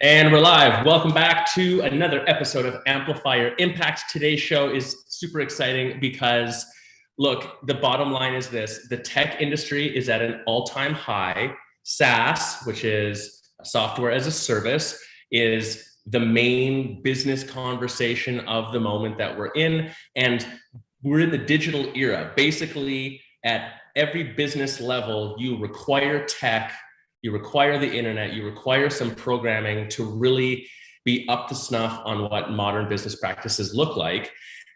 And we're live. Welcome back to another episode of Amplify Your Impact. Today's show is super exciting because, look, the bottom line is this. The tech industry is at an all-time high. SaaS, which is software as a service, is the main business conversation of the moment that we're in. And we're in the digital era. Basically, at every business level, you require tech, you require the internet, you require some programming to really be up to snuff on what modern business practices look like.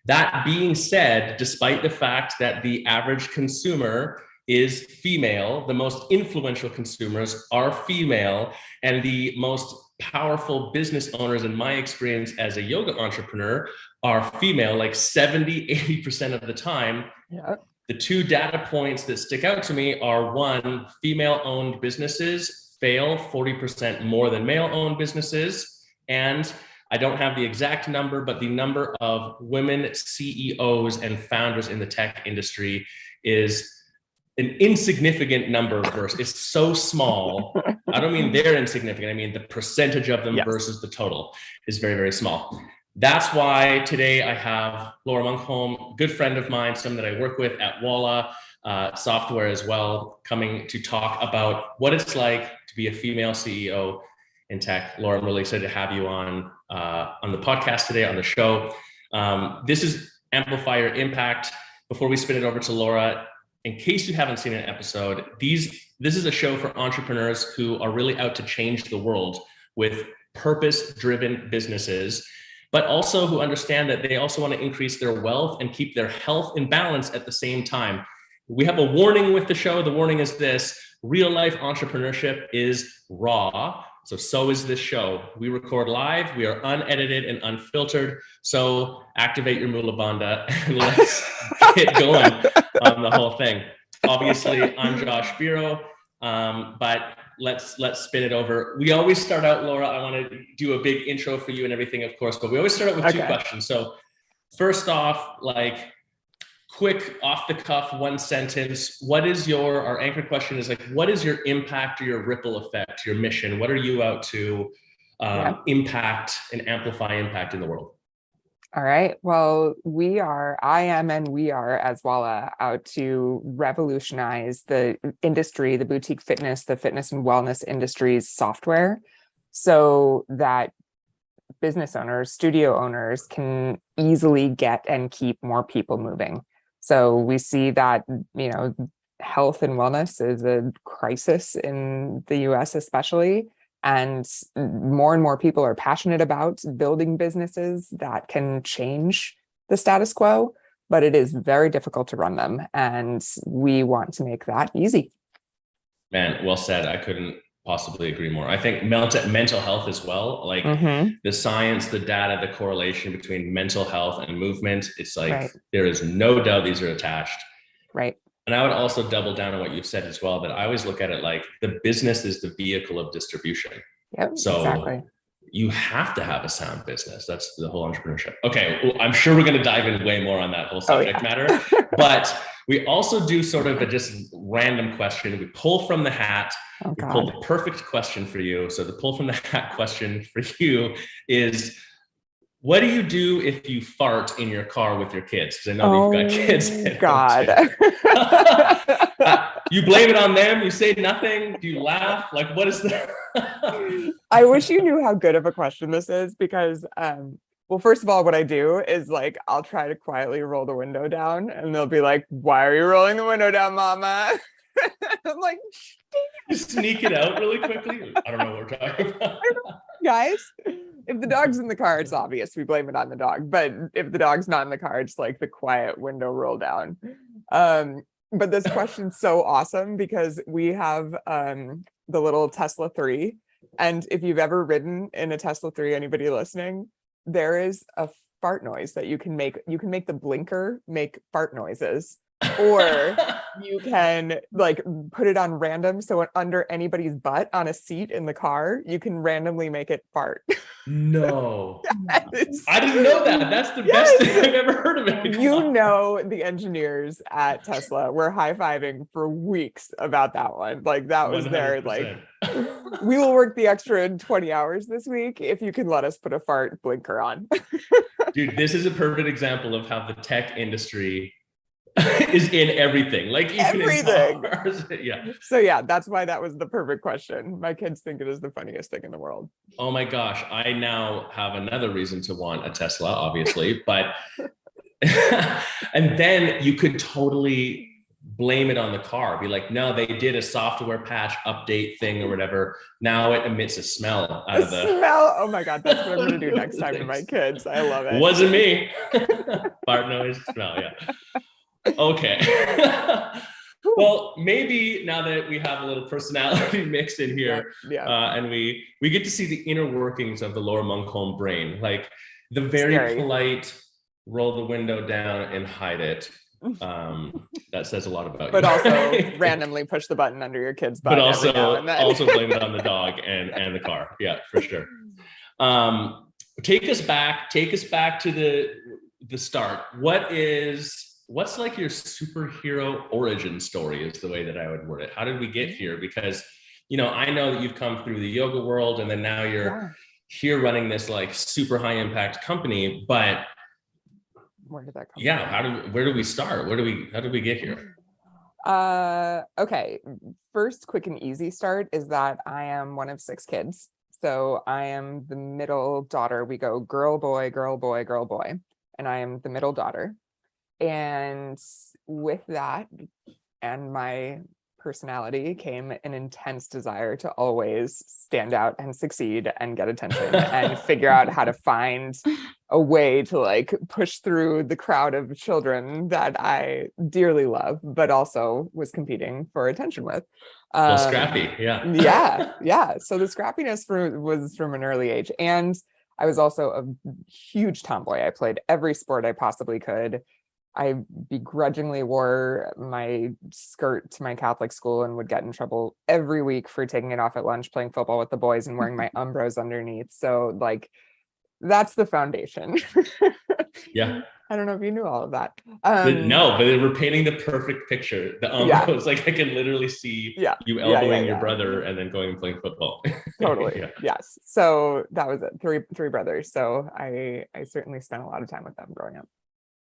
That being said, despite the fact that the average consumer is female, the most influential consumers are female, and the most powerful business owners, in my experience as a yoga entrepreneur, are female, like 70-80% of the time. Yeah. The two data points that stick out to me are, one, female-owned businesses fail 40% more than male-owned businesses. And I don't have the exact number, but the number of women CEOs and founders in the tech industry is an insignificant number versus, it's so small. I don't mean they're insignificant. I mean, the percentage of them versus the total is very, very small. That's why today I have Laura Munkholm, good friend of mine, someone that I work with at Walla software as well, coming to talk about what it's like to be a female CEO in tech. Laura, I'm really excited to have you on the podcast today, on the show. This is Amplify Your Impact. Before we spin it over to Laura, in case you haven't seen an episode, this is a show for entrepreneurs who are really out to change the world with purpose-driven businesses, but also who understand that they also want to increase their wealth and keep their health in balance at the same time. We have a warning with the show. The warning is this: real life entrepreneurship is raw. So is this show. We record live. We are unedited and unfiltered. So activate your mula bandha and let's get going on the whole thing. Obviously, I'm Josh Biro, but let's spin it over. We always start out, Laura, I want to do a big intro for you and everything, of course, but we always start out with two questions. So first off, like quick off the cuff, one sentence. What is our anchor question is like, what is your impact or your ripple effect, your mission? What are you out to impact and amplify impact in the world? All right. Well, we are as Walla out to revolutionize the industry, the boutique fitness, the fitness and wellness industry's software, so that business owners, studio owners can easily get and keep more people moving. So we see that, health and wellness is a crisis in the US especially. And more people are passionate about building businesses that can change the status quo, but it is very difficult to run them. And we want to make that easy. Man, well said. I couldn't possibly agree more. I think mental health as well, like the science, the data, the correlation between mental health and movement, it's like there is no doubt these are attached. Right. And I would also double down on what you've said as well, that I always look at it like the business is the vehicle of distribution. Yep, so exactly. You have to have a sound business. That's the whole entrepreneurship. Okay, well, I'm sure we're going to dive in way more on that whole subject matter. But we also do sort of a just random question. We pull from the hat. We pull the perfect question for you. So the pull from the hat question for you is, what do you do if you fart in your car with your kids? Because I know you've got kids. You blame it on them? You say nothing? Do you laugh? Like, what is that? I wish you knew how good of a question this is, because, well, first of all, what I do is like, I'll try to quietly roll the window down and they'll be like, why are you rolling the window down, mama? I'm like, you sneak it out really quickly. I don't know what we're talking about. Guys, if the dog's in the car, it's obvious. We blame it on the dog. But if the dog's not in the car, it's like the quiet window roll down. But this question's so awesome because we have the little Tesla 3. And if you've ever ridden in a Tesla 3, anybody listening, there is a fart noise that you can make. You can make the blinker make fart noises. or you can like put it on random. So under anybody's butt on a seat in the car, you can randomly make it fart. No. Yes. I didn't know that. That's the best thing I've ever heard of it. You know, the engineers at Tesla were high-fiving for weeks about that one. Like that was their like, we will work the extra 20 hours this week if you can let us put a fart blinker on. Dude, this is a perfect example of how the tech industry is in everything. Like even Everything. in cars. Yeah. So yeah, that's why that was the perfect question. My kids think it is the funniest thing in the world. Oh my gosh. I now have another reason to want a Tesla, obviously, but and then you could totally blame it on the car. Be like, no, they did a software patch update thing or whatever. Now it emits a smell out of the smell. Oh my God, that's what I'm going to do next time to my kids. I love it. Wasn't me. Fart noise, smell, yeah. Okay. Well, maybe now that we have a little personality mixed in here, and we get to see the inner workings of the Laura Munkholm brain, like the very polite, roll the window down and hide it. That says a lot about but you. Also randomly push the button under your kid's butt. But also blame it on the dog and the car. Yeah, for sure. Take us back to the start. What's like your superhero origin story is the way that I would word it. How did we get here? Because, you know, I know that you've come through the yoga world and then now you're here running this like super high impact company, but where did that come from? Where do we start? How did we get here? Okay. First quick and easy start is that I am one of 6 kids. So I am the middle daughter. We go girl, boy, girl, boy, girl, boy. And I am the middle daughter. And with that and my personality came an intense desire to always stand out and succeed and get attention and figure out how to find a way to like push through the crowd of children that I dearly love, but also was competing for attention with. Scrappy, yeah. Yeah. So the scrappiness was from an early age. And I was also a huge tomboy. I played every sport I possibly could. I begrudgingly wore my skirt to my Catholic school and would get in trouble every week for taking it off at lunch, playing football with the boys and wearing my Umbros underneath. So like, that's the foundation. Yeah. I don't know if you knew all of that. No, but they were painting the perfect picture. The Umbros, like I can literally see you elbowing your brother and then going and playing football. Totally. Yes. So that was it. Three brothers. So I certainly spent a lot of time with them growing up.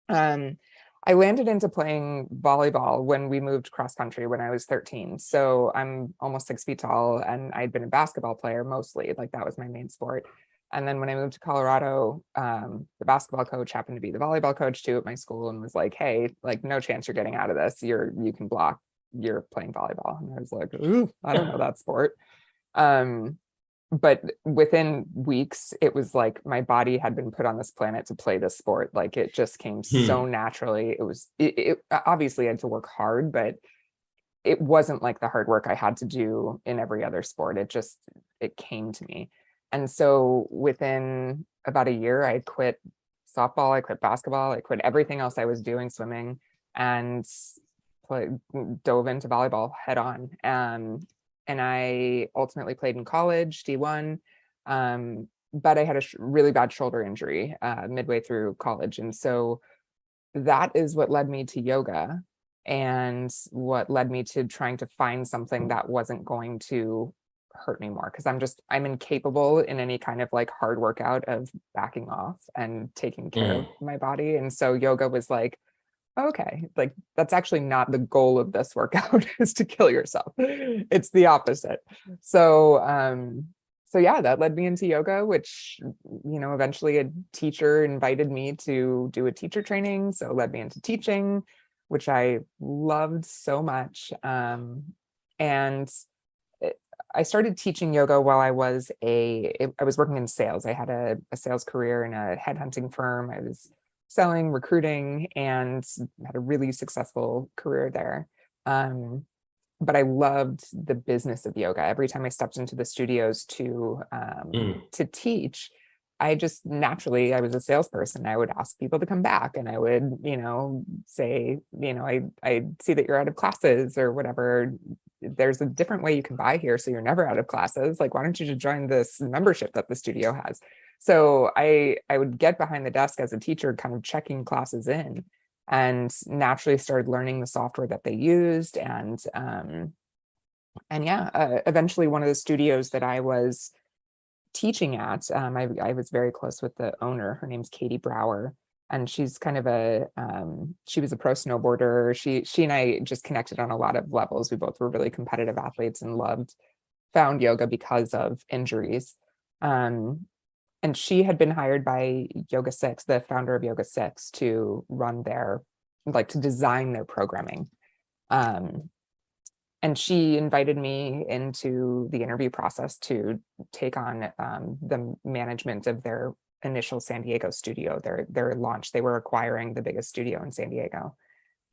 I landed into playing volleyball when we moved cross country when I was 13. So I'm almost 6 feet tall and I'd been a basketball player mostly, like that was my main sport. And then when I moved to Colorado, the basketball coach happened to be the volleyball coach too at my school and was like, hey, like no chance you're getting out of this. You can block, you're playing volleyball. And I was like, ooh, I don't know that sport. But within weeks, it was like my body had been put on this planet to play this sport. Like it just came so naturally. It obviously I had to work hard, but it wasn't like the hard work I had to do in every other sport. It came to me. And so within about a year, I quit softball, I quit basketball, I quit everything else I was doing, swimming, and dove into volleyball head on. And I ultimately played in college, D1, but I had a really bad shoulder injury midway through college. And so that is what led me to yoga and what led me to trying to find something that wasn't going to hurt me more, because I'm incapable in any kind of like hard workout of backing off and taking care of my body. And so yoga was like, okay, like that's actually not the goal of this workout is to kill yourself. It's the opposite. So yeah, that led me into yoga, which, you know, eventually a teacher invited me to do a teacher training. So led me into teaching, which I loved so much. And I started teaching yoga while I was working in sales. I had a sales career in a headhunting firm. I was selling, recruiting, and had a really successful career there. But I loved the business of yoga. Every time I stepped into the studios to teach, I just naturally, I was a salesperson. I would ask people to come back, and I would, say, I see that you're out of classes or whatever. There's a different way you can buy here, so you're never out of classes. Like, why don't you just join this membership that the studio has? So I would get behind the desk as a teacher, kind of checking classes in, and naturally started learning the software that they used. Eventually one of the studios that I was teaching at, I was very close with the owner. Her name's Katie Brower, and she's kind of she was a pro snowboarder. She and I just connected on a lot of levels. We both were really competitive athletes and found yoga because of injuries. And she had been hired by Yoga 6, the founder of Yoga 6, to run to design their programming. And she invited me into the interview process to take on the management of their initial San Diego studio, their launch. They were acquiring the biggest studio in San Diego.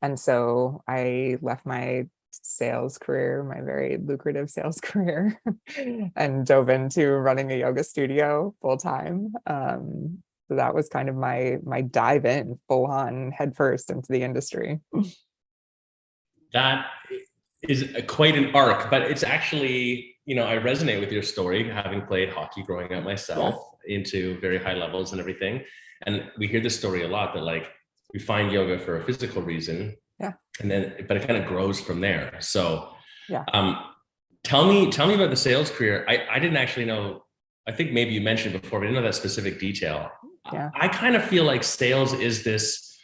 And so I left my sales career, my very lucrative sales career, and dove into running a yoga studio full time. So that was kind of my dive in full on headfirst into the industry. That is quite an arc, but it's actually, I resonate with your story, having played hockey growing up myself into very high levels and everything. And we hear this story a lot that like we find yoga for a physical reason. Yeah. But it kind of grows from there. So tell me about the sales career. I didn't actually know, I think maybe you mentioned before, but I didn't know that specific detail. Yeah. I kind of feel like sales is this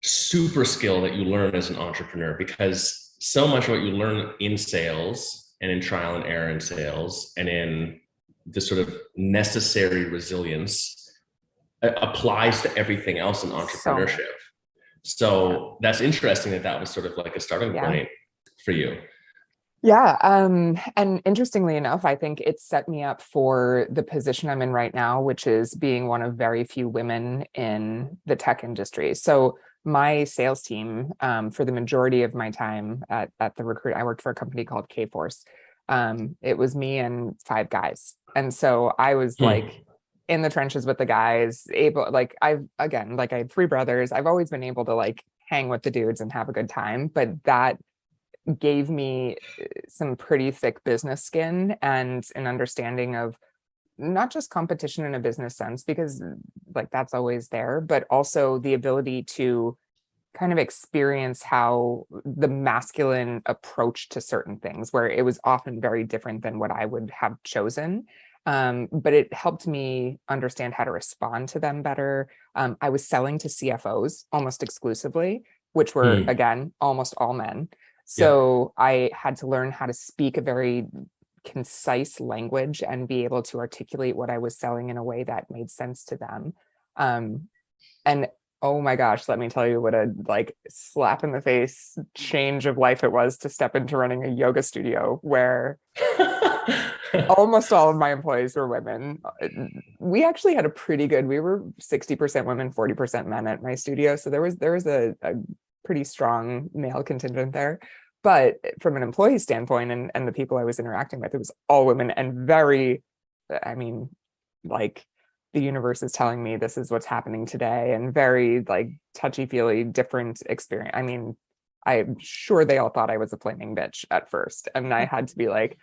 super skill that you learn as an entrepreneur, because so much of what you learn in sales and in trial and error in sales and in the sort of necessary resilience applies to everything else in entrepreneurship. So that's interesting that was sort of like a starting point for you. Yeah. And interestingly enough, I think it set me up for the position I'm in right now, which is being one of very few women in the tech industry. So my sales team, for the majority of my time at the recruit, I worked for a company called K-Force. It was me and 5 guys. And so I was like in the trenches with the guys, I had 3 brothers. I've always been able to like hang with the dudes and have a good time, but that gave me some pretty thick business skin and an understanding of not just competition in a business sense, because like that's always there, but also the ability to kind of experience how the masculine approach to certain things, where it was often very different than what I would have chosen. But it helped me understand how to respond to them better. I was selling to CFOs almost exclusively, which were, again, almost all men. So I had to learn how to speak a very concise language and be able to articulate what I was selling in a way that made sense to them. And oh my gosh, let me tell you what a like slap in the face change of life it was to step into running a yoga studio where almost all of my employees were women. We actually had we were 60% women, 40% men at my studio. So there was a pretty strong male contingent there. But from an employee standpoint and the people I was interacting with, it was all women and very, like the universe is telling me this is what's happening today, and very like touchy-feely different experience. I mean, I'm sure they all thought I was a flaming bitch at first. And I had to be like,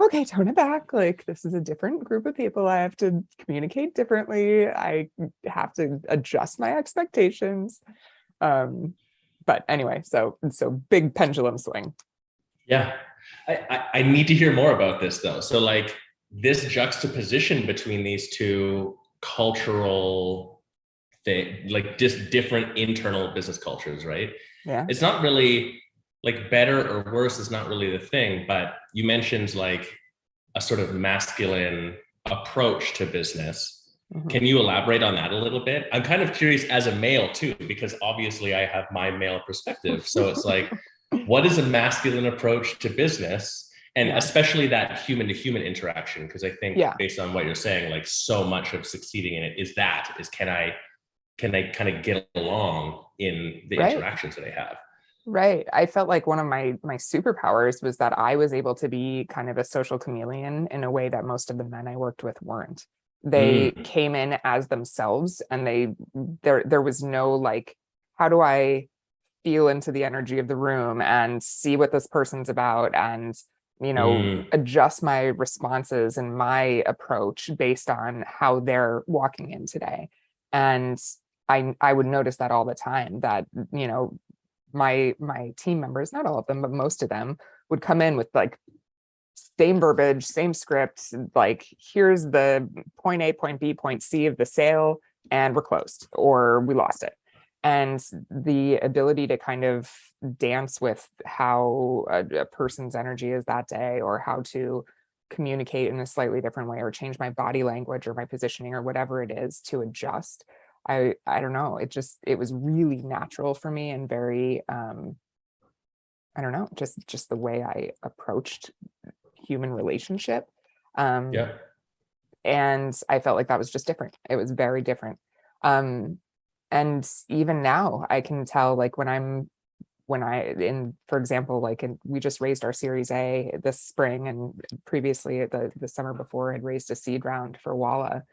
okay, tone it back. Like, this is a different group of people. I have to communicate differently. I have to adjust my expectations. But anyway, so big pendulum swing. Yeah. I need to hear more about this though. So like this juxtaposition between these two cultural things, like just different internal business cultures, right? Yeah. It's not really like better or worse is not really the thing, but you mentioned like a sort of masculine approach to business. Mm-hmm. Can you elaborate on that a little bit? I'm kind of curious as a male too, because obviously I have my male perspective. So it's like, what is a masculine approach to business? And especially that human to human interaction, because I think based on what you're saying, like so much of succeeding in it is can I kind of get along in the interactions that I have? Right. I felt like one of my superpowers was that I was able to be kind of a social chameleon in a way that most of the men I worked with weren't. They came in as themselves, and there was no like, how do I feel into the energy of the room and see what this person's about, and adjust my responses and my approach based on how they're walking in today. And I would notice that all the time, that my team members, not all of them, but most of them, would come in with like same verbiage, same script, like here's the point A, point B, point C of the sale, and we're closed or we lost it. And the ability to kind of dance with how a person's energy is that day, or how to communicate in a slightly different way, or change my body language or my positioning or whatever it is to adjust. I don't know. It was really natural for me, and very, I don't know, just the way I approached human relationship. Yeah. And I felt like that was just different. It was very different. And even now I can tell, like for example, like we just raised our Series A this spring, and previously the summer before had raised a seed round for Walla.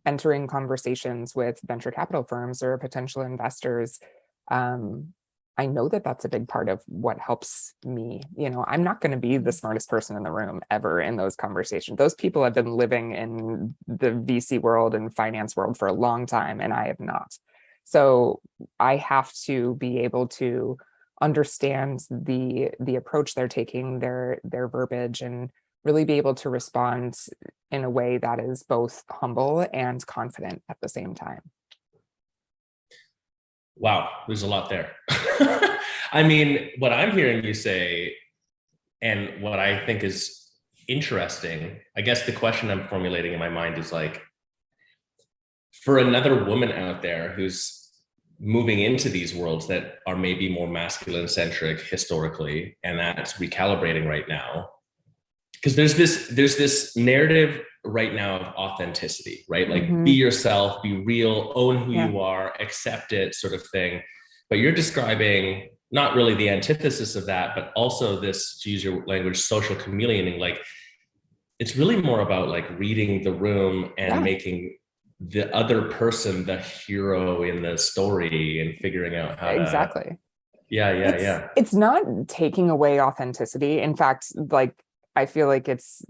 Entering conversations with venture capital firms or potential investors, I know that that's a big part of what helps me. I'm not going to be the smartest person in the room ever in those conversations. Those people have been living in the VC world and finance world for a long time, and I have not. So I have to be able to understand the approach they're taking, their verbiage, and really be able to respond in a way that is both humble and confident at the same time. Wow, there's a lot there. I mean, what I'm hearing you say, and what I think is interesting, I guess the question I'm formulating in my mind is like, for another woman out there who's moving into these worlds that are maybe more masculine centric historically, and that's recalibrating right now, because there's this narrative right now of authenticity, right? Like, be yourself, be real, own who you are, accept it, sort of thing. But you're describing not really the antithesis of that, but also this, to use your language, social chameleoning. Like, it's really more about like reading the room and making the other person the hero in the story, and figuring out how exactly. It's not taking away authenticity. In fact, like, I feel like it's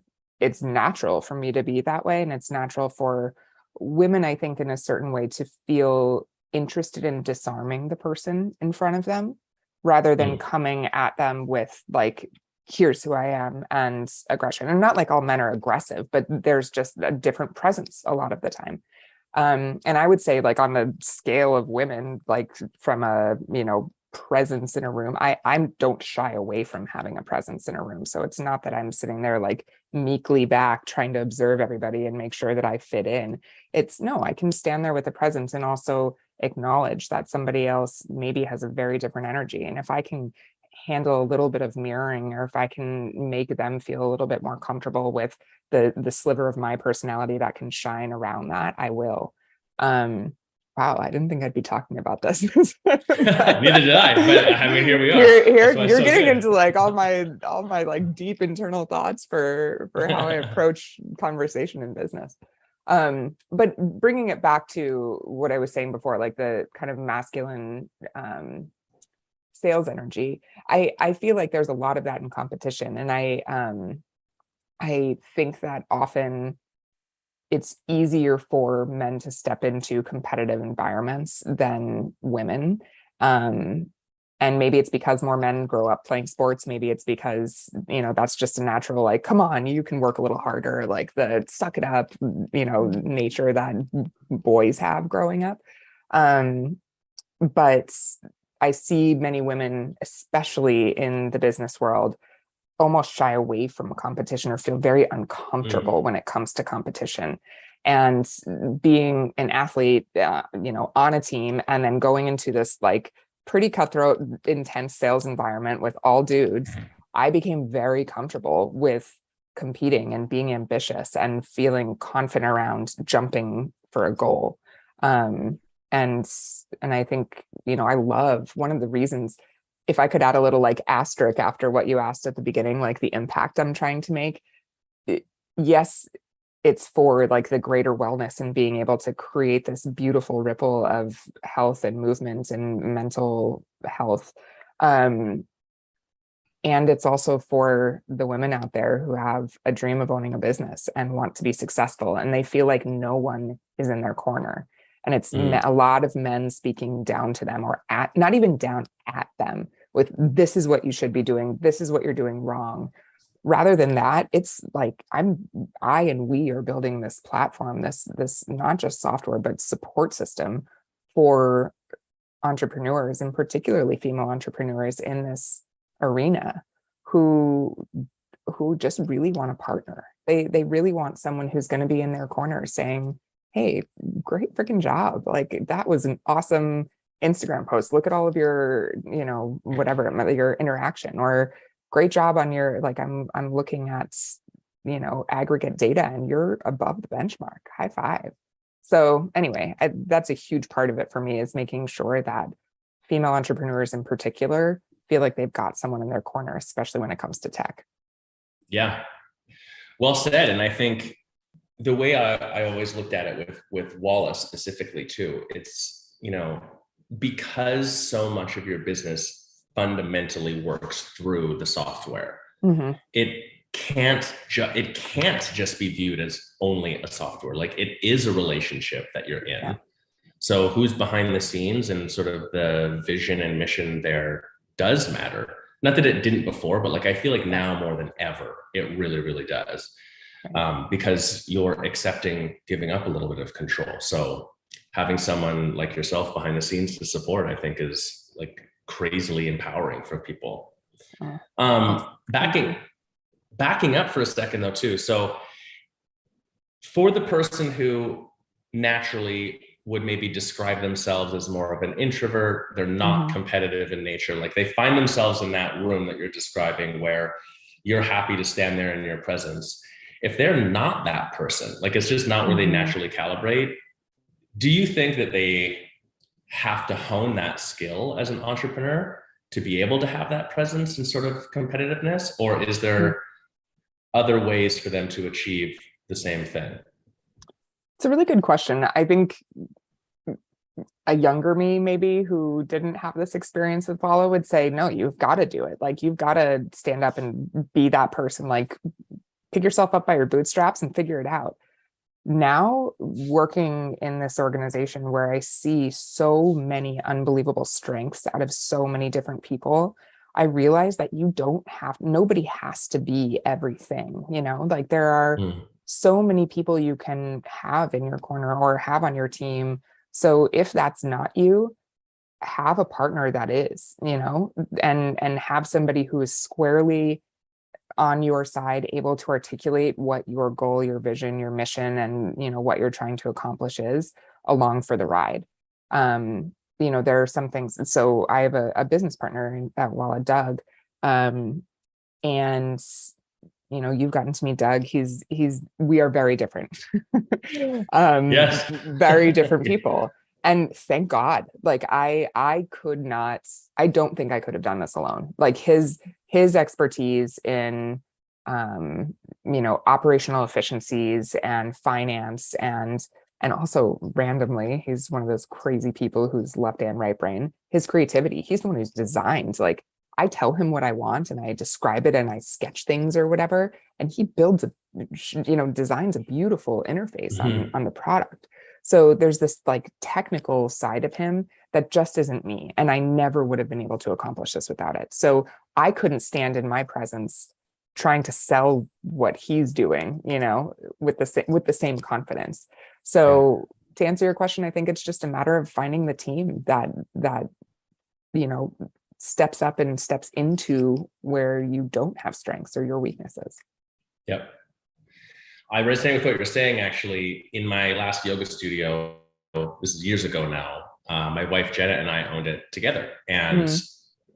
natural for me to be that way, and it's natural for women, I think, in a certain way, to feel interested in disarming the person in front of them, rather than coming at them with like, here's who I am, and aggression. And not like all men are aggressive, but there's just a different presence a lot of the time. And I would say, like, on the scale of women, like from a presence in a room, I don't shy away from having a presence in a room. So it's not that I'm sitting there like meekly back trying to observe everybody and make sure that I fit in. It's no, I can stand there with a presence and also acknowledge that somebody else maybe has a very different energy. And if I can handle a little bit of mirroring, or if I can make them feel a little bit more comfortable with the sliver of my personality that can shine around that, I will. Wow, I didn't think I'd be talking about this. Neither did I, but I mean, here we are. You're getting into like all my like deep internal thoughts for how I approach conversation in business. But bringing it back to what I was saying before, like the kind of masculine sales energy, I feel like there's a lot of that in competition, and I think that often it's easier for men to step into competitive environments than women. And maybe it's because more men grow up playing sports. Maybe it's because, that's just a natural, like, come on, you can work a little harder, like the suck it up, nature that boys have growing up. But I see many women, especially in the business world, almost shy away from competition, or feel very uncomfortable when it comes to competition. And being an athlete, on a team, and then going into this like pretty cutthroat, intense sales environment with all dudes, I became very comfortable with competing and being ambitious and feeling confident around jumping for a goal. And I think, I love, one of the reasons, if I could add a little like asterisk after what you asked at the beginning, like the impact I'm trying to make. Yes, it's for like the greater wellness and being able to create this beautiful ripple of health and movement and mental health. And it's also for the women out there who have a dream of owning a business and want to be successful, and they feel like no one is in their corner. And it's a lot of men speaking down to them, or not even down at them with, this is what you should be doing, this is what you're doing wrong. Rather than that, it's like I and we are building this platform, this not just software, but support system for entrepreneurs, and particularly female entrepreneurs in this arena who just really want a partner. They really want someone who's going to be in their corner saying, hey, great freaking job. Like, that was an awesome Instagram post. Look at all of your, whatever, your interaction, or great job on your, like, I'm looking at, aggregate data and you're above the benchmark. High five. So anyway, that's a huge part of it for me, is making sure that female entrepreneurs in particular feel like they've got someone in their corner, especially when it comes to tech. Yeah, well said. And I think the way I always looked at it with Walla specifically too, it's, because so much of your business fundamentally works through the software, it can't just be viewed as only a software. Like, it is a relationship that you're in. Yeah. So who's behind the scenes and sort of the vision and mission there does matter. Not that it didn't before, but like, I feel like now more than ever, it really, really does. Because you're giving up a little bit of control. So having someone like yourself behind the scenes to support, I think, is like crazily empowering for people. Backing up for a second though too. So for the person who naturally would maybe describe themselves as more of an introvert, they're not competitive in nature, like they find themselves in that room that you're describing where you're happy to stand there in your presence. If they're not that person, like it's just not where they naturally calibrate, do you think that they have to hone that skill as an entrepreneur to be able to have that presence and sort of competitiveness? Or is there other ways for them to achieve the same thing? It's a really good question. I think a younger me, maybe, who didn't have this experience with Walla, would say, no, you've got to do it. Like, you've got to stand up and be that person, like pick yourself up by your bootstraps and figure it out. Now, working in this organization where I see so many unbelievable strengths out of so many different people, I realize that nobody has to be everything, like there are so many people you can have in your corner or have on your team. So if that's not you, have a partner that is, and have somebody who is squarely on your side, able to articulate what your goal, your vision, your mission, and what you're trying to accomplish is, along for the ride. There are some things. So I have a business partner at Walla, Doug, and you've gotten to meet Doug. We are very different. Yes. Very different people. And thank God, like I don't think I could have done this alone. Like his expertise in, operational efficiencies and finance, and also randomly, he's one of those crazy people who's left and right brain. His creativity, he's the one who's designed, like, I tell him what I want and I describe it and I sketch things or whatever, and he designs a beautiful interface on the product. So there's this like technical side of him that just isn't me. And I never would have been able to accomplish this without it. So I couldn't stand in my presence trying to sell what he's doing, with the same confidence. So to answer your question, I think it's just a matter of finding the team that steps up and steps into where you don't have strengths or your weaknesses. Yep. I resonate with what you're saying. Actually, in my last yoga studio, this is years ago now, my wife Jenna and I owned it together. And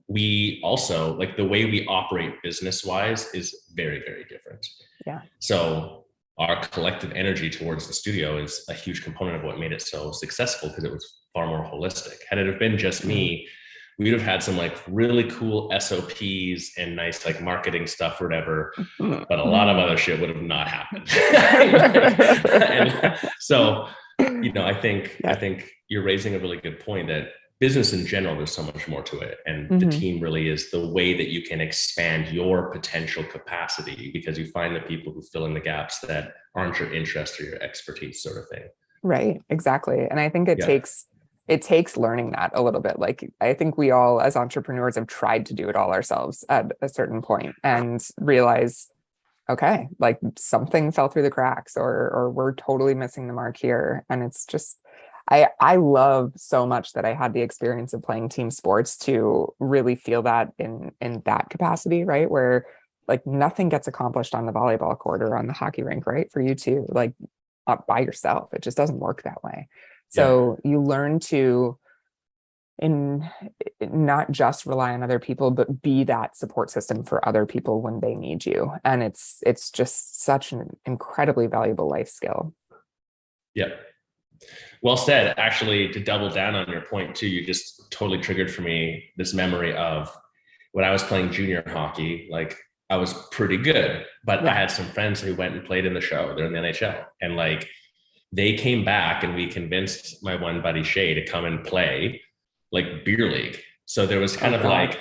we also, like, the way we operate business wise is very, very different. Yeah. So our collective energy towards the studio is a huge component of what made it so successful, because it was far more holistic. Had it have been just me, we'd have had some like really cool SOPs and nice like marketing stuff or whatever, but a lot of other shit would have not happened. And so, I think you're raising a really good point that business in general, there's so much more to it. And the team really is the way that you can expand your potential capacity, because you find the people who fill in the gaps that aren't your interest or your expertise, sort of thing. Right, exactly. And I think it takes learning that a little bit. Like, I think we all as entrepreneurs have tried to do it all ourselves at a certain point and realize, okay, like something fell through the cracks, or we're totally missing the mark here. And it's just, I love so much that I had the experience of playing team sports to really feel that in that capacity, right? Where like nothing gets accomplished on the volleyball court or on the hockey rink, right? For you too, like by yourself, it just doesn't work that way. So you learn to not just rely on other people, but be that support system for other people when they need you. And it's just such an incredibly valuable life skill. Yeah. Well said. Actually, to double down on your point too, you just totally triggered for me this memory of when I was playing junior hockey. Like, I was pretty good, but I had some friends who went and played in the show. They're in the NHL, and like they came back and we convinced my one buddy Shay to come and play like beer league. So there was kind of like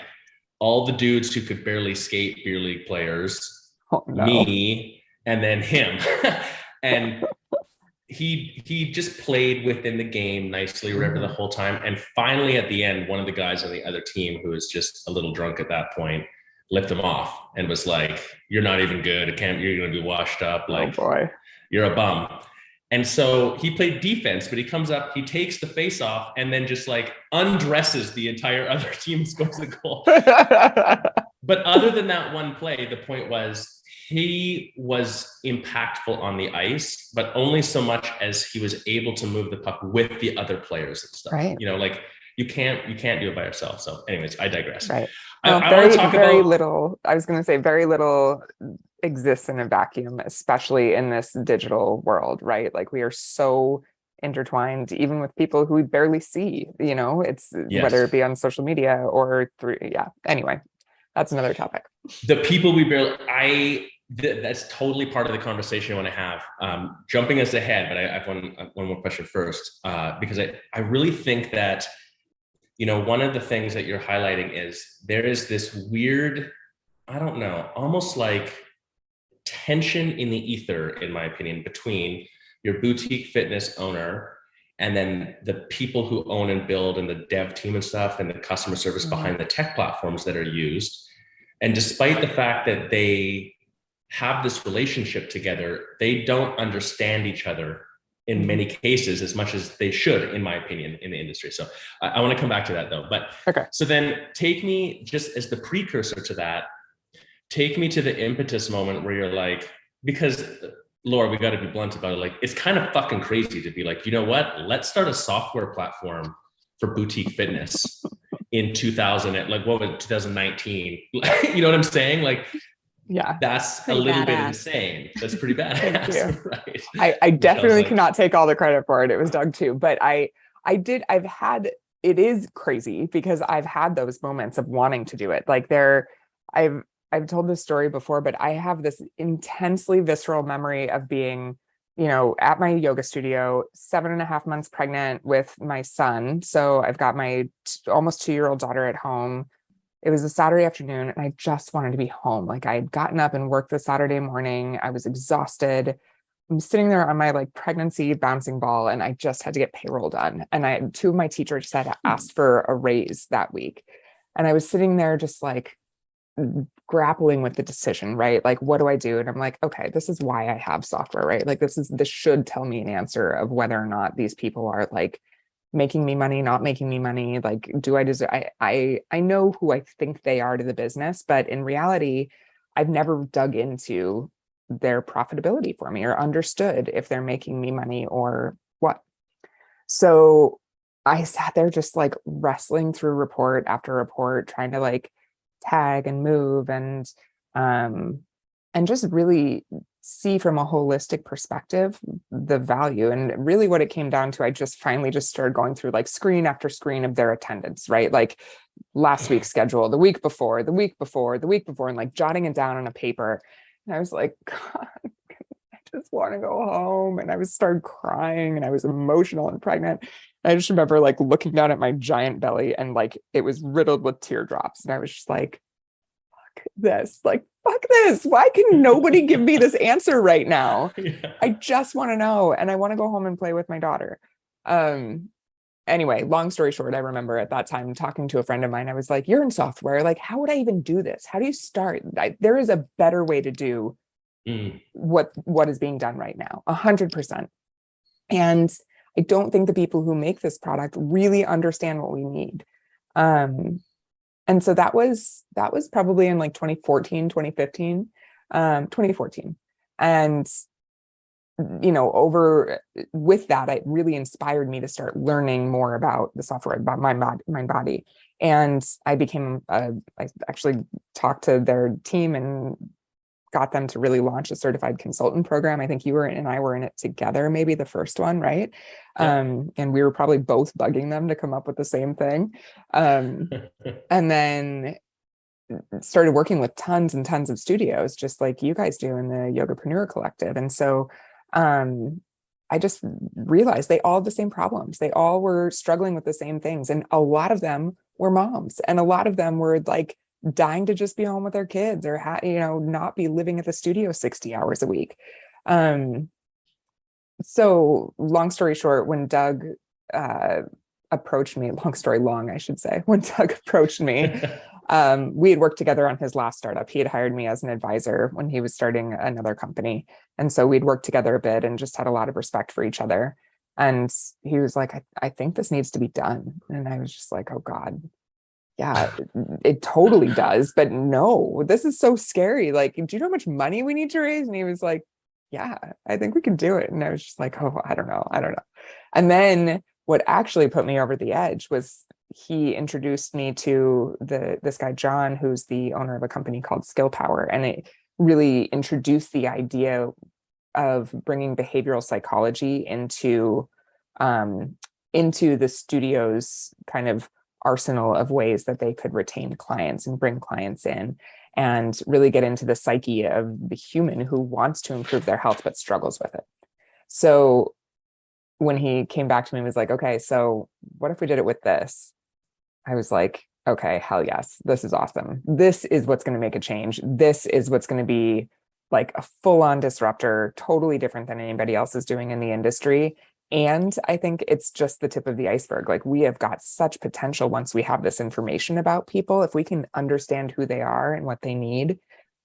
all the dudes who could barely skate, beer league players, me, and then him. And he just played within the game nicely, whatever, the whole time. And finally, at the end, one of the guys on the other team, who was just a little drunk at that point, lift him off and was like, "You're not even good. You're going to be washed up. Like, you're a bum." And so he played defense, but he comes up, he takes the face off, and then just like undresses the entire other team and scores the goal. But other than that one play, the point was, he was impactful on the ice, but only so much as he was able to move the puck with the other players and stuff. Right. Like you can't do it by yourself. So anyways, I digress. Right. I want to talk very little. I was going to say very little exists in a vacuum, especially in this digital world, right? Like, we are so intertwined, even with people who we barely see, it's whether it be on social media or through, anyway, that's another topic. The people we barely, that's totally part of the conversation I want to have. Jumping us ahead, but I have one more question first, because I really think that, one of the things that you're highlighting is there is this weird, I don't know, almost like tension in the ether, in my opinion, between your boutique fitness owner and then the people who own and build and the dev team and stuff and the customer service behind the tech platforms that are used. And despite the fact that they have this relationship together, they don't understand each other in many cases as much as they should, in my opinion, in the industry. So I want to come back to that though. But so then take me, just as the precursor to that, take me to the impetus moment where you're like, because Laura, we got to be blunt about it. Like, it's kind of fucking crazy to be like, you know what? Let's start a software platform for boutique fitness in 2019. You know what I'm saying? Like, that's a little bit insane. That's pretty badass. Right. I definitely cannot take all the credit for it. It was Doug too, but it is crazy because I've had those moments of wanting to do it. Like, I've told this story before, but I have this intensely visceral memory of being, at my yoga studio, 7.5 months pregnant with my son. So I've got my almost 2-year-old daughter at home. It was a Saturday afternoon and I just wanted to be home. Like, I had gotten up and worked the Saturday morning. I was exhausted. I'm sitting there on my like pregnancy bouncing ball and I just had to get payroll done. And two of my teachers had asked for a raise that week. And I was sitting there just like grappling with the decision, right? Like, what do I do? And I'm like, okay, this is why I have software, right? Like, this should tell me an answer of whether or not these people are like making me money, not making me money. Like, do I deserve, I know who I think they are to the business, but in reality, I've never dug into their profitability for me or understood if they're making me money or what. So I sat there just like wrestling through report after report, trying to like tag and move and just really see from a holistic perspective the value. And really what it came down to, I just finally just started going through like screen after screen of their attendance, right? Like last week's schedule, the week before, the week before, the week before, and like jotting it down on a paper. And I was like, God, I just want to go home. And I was started crying and I was emotional and pregnant. I just remember like looking down at my giant belly and like it was riddled with teardrops. And I was just like, fuck this. Why can nobody give me this answer right now? Yeah. I just want to know. And I want to go home and play with my daughter. Anyway, long story short, I remember at that time talking to a friend of mine. I was like, you're in software. Like, how would I even do this? How do you start? There is a better way to do what is being done right now, 100%. And I don't think the people who make this product really understand what we need. And so that was probably in like 2014, 2015, 2014. And, over with that, it really inspired me to start learning more about the software, about my body. And I actually talked to their team and got them to really launch a certified consultant program. I think you were and I were in it together, maybe the first one, right? Yeah. And we were probably both bugging them to come up with the same thing. And then started working with tons and tons of studios, just like you guys do in the Yogapreneur Collective. And so I just realized they all had the same problems. They all were struggling with the same things. And a lot of them were moms. And a lot of them were like dying to just be home with their kids or, not be living at the studio 60 hours a week. So long story short, when Doug approached me, long story long, I should say, when Doug approached me, we had worked together on his last startup. He had hired me as an advisor when he was starting another company. And so we'd worked together a bit and just had a lot of respect for each other. And he was like, I think this needs to be done. And I was just like, oh God, yeah, it totally does. But no, this is so scary. Like, do you know how much money we need to raise? And he was like, yeah, I think we can do it. And I was just like, oh, I don't know. And then what actually put me over the edge was he introduced me to this guy, John, who's the owner of a company called Skill Power. And it really introduced the idea of bringing behavioral psychology into the studio's kind of arsenal of ways that they could retain clients and bring clients in and really get into the psyche of the human who wants to improve their health but struggles with it. So when he came back to me and was like, okay, so what if we did it with this? I was like, okay, hell yes, this is awesome. This is what's going to make a change. This is what's going to be like a full-on disruptor, totally different than anybody else is doing in the industry. And I think it's just the tip of the iceberg. Like, we have got such potential once we have this information about people. If we can understand who they are and what they need,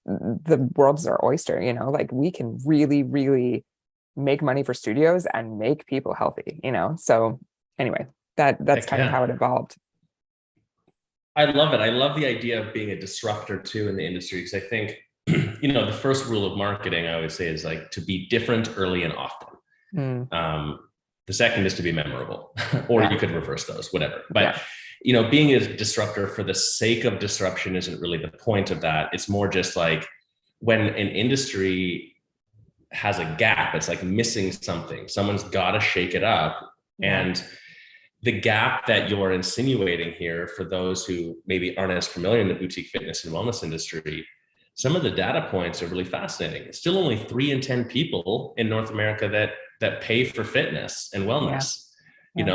the world's our oyster, like we can really, really make money for studios and make people healthy, So anyway, that's kind of how it evolved. I love it. I love the idea of being a disruptor too in the industry, because I think, the first rule of marketing I always say is like to be different early and often. The second is to be memorable, or you could reverse those, whatever. But, being a disruptor for the sake of disruption isn't really the point of that. It's more just like when an industry has a gap, it's like missing something. Someone's got to shake it up. And the gap that you're insinuating here, for those who maybe aren't as familiar in the boutique fitness and wellness industry, some of the data points are really fascinating. It's still only 3 in 10 people in North America that pay for fitness and wellness.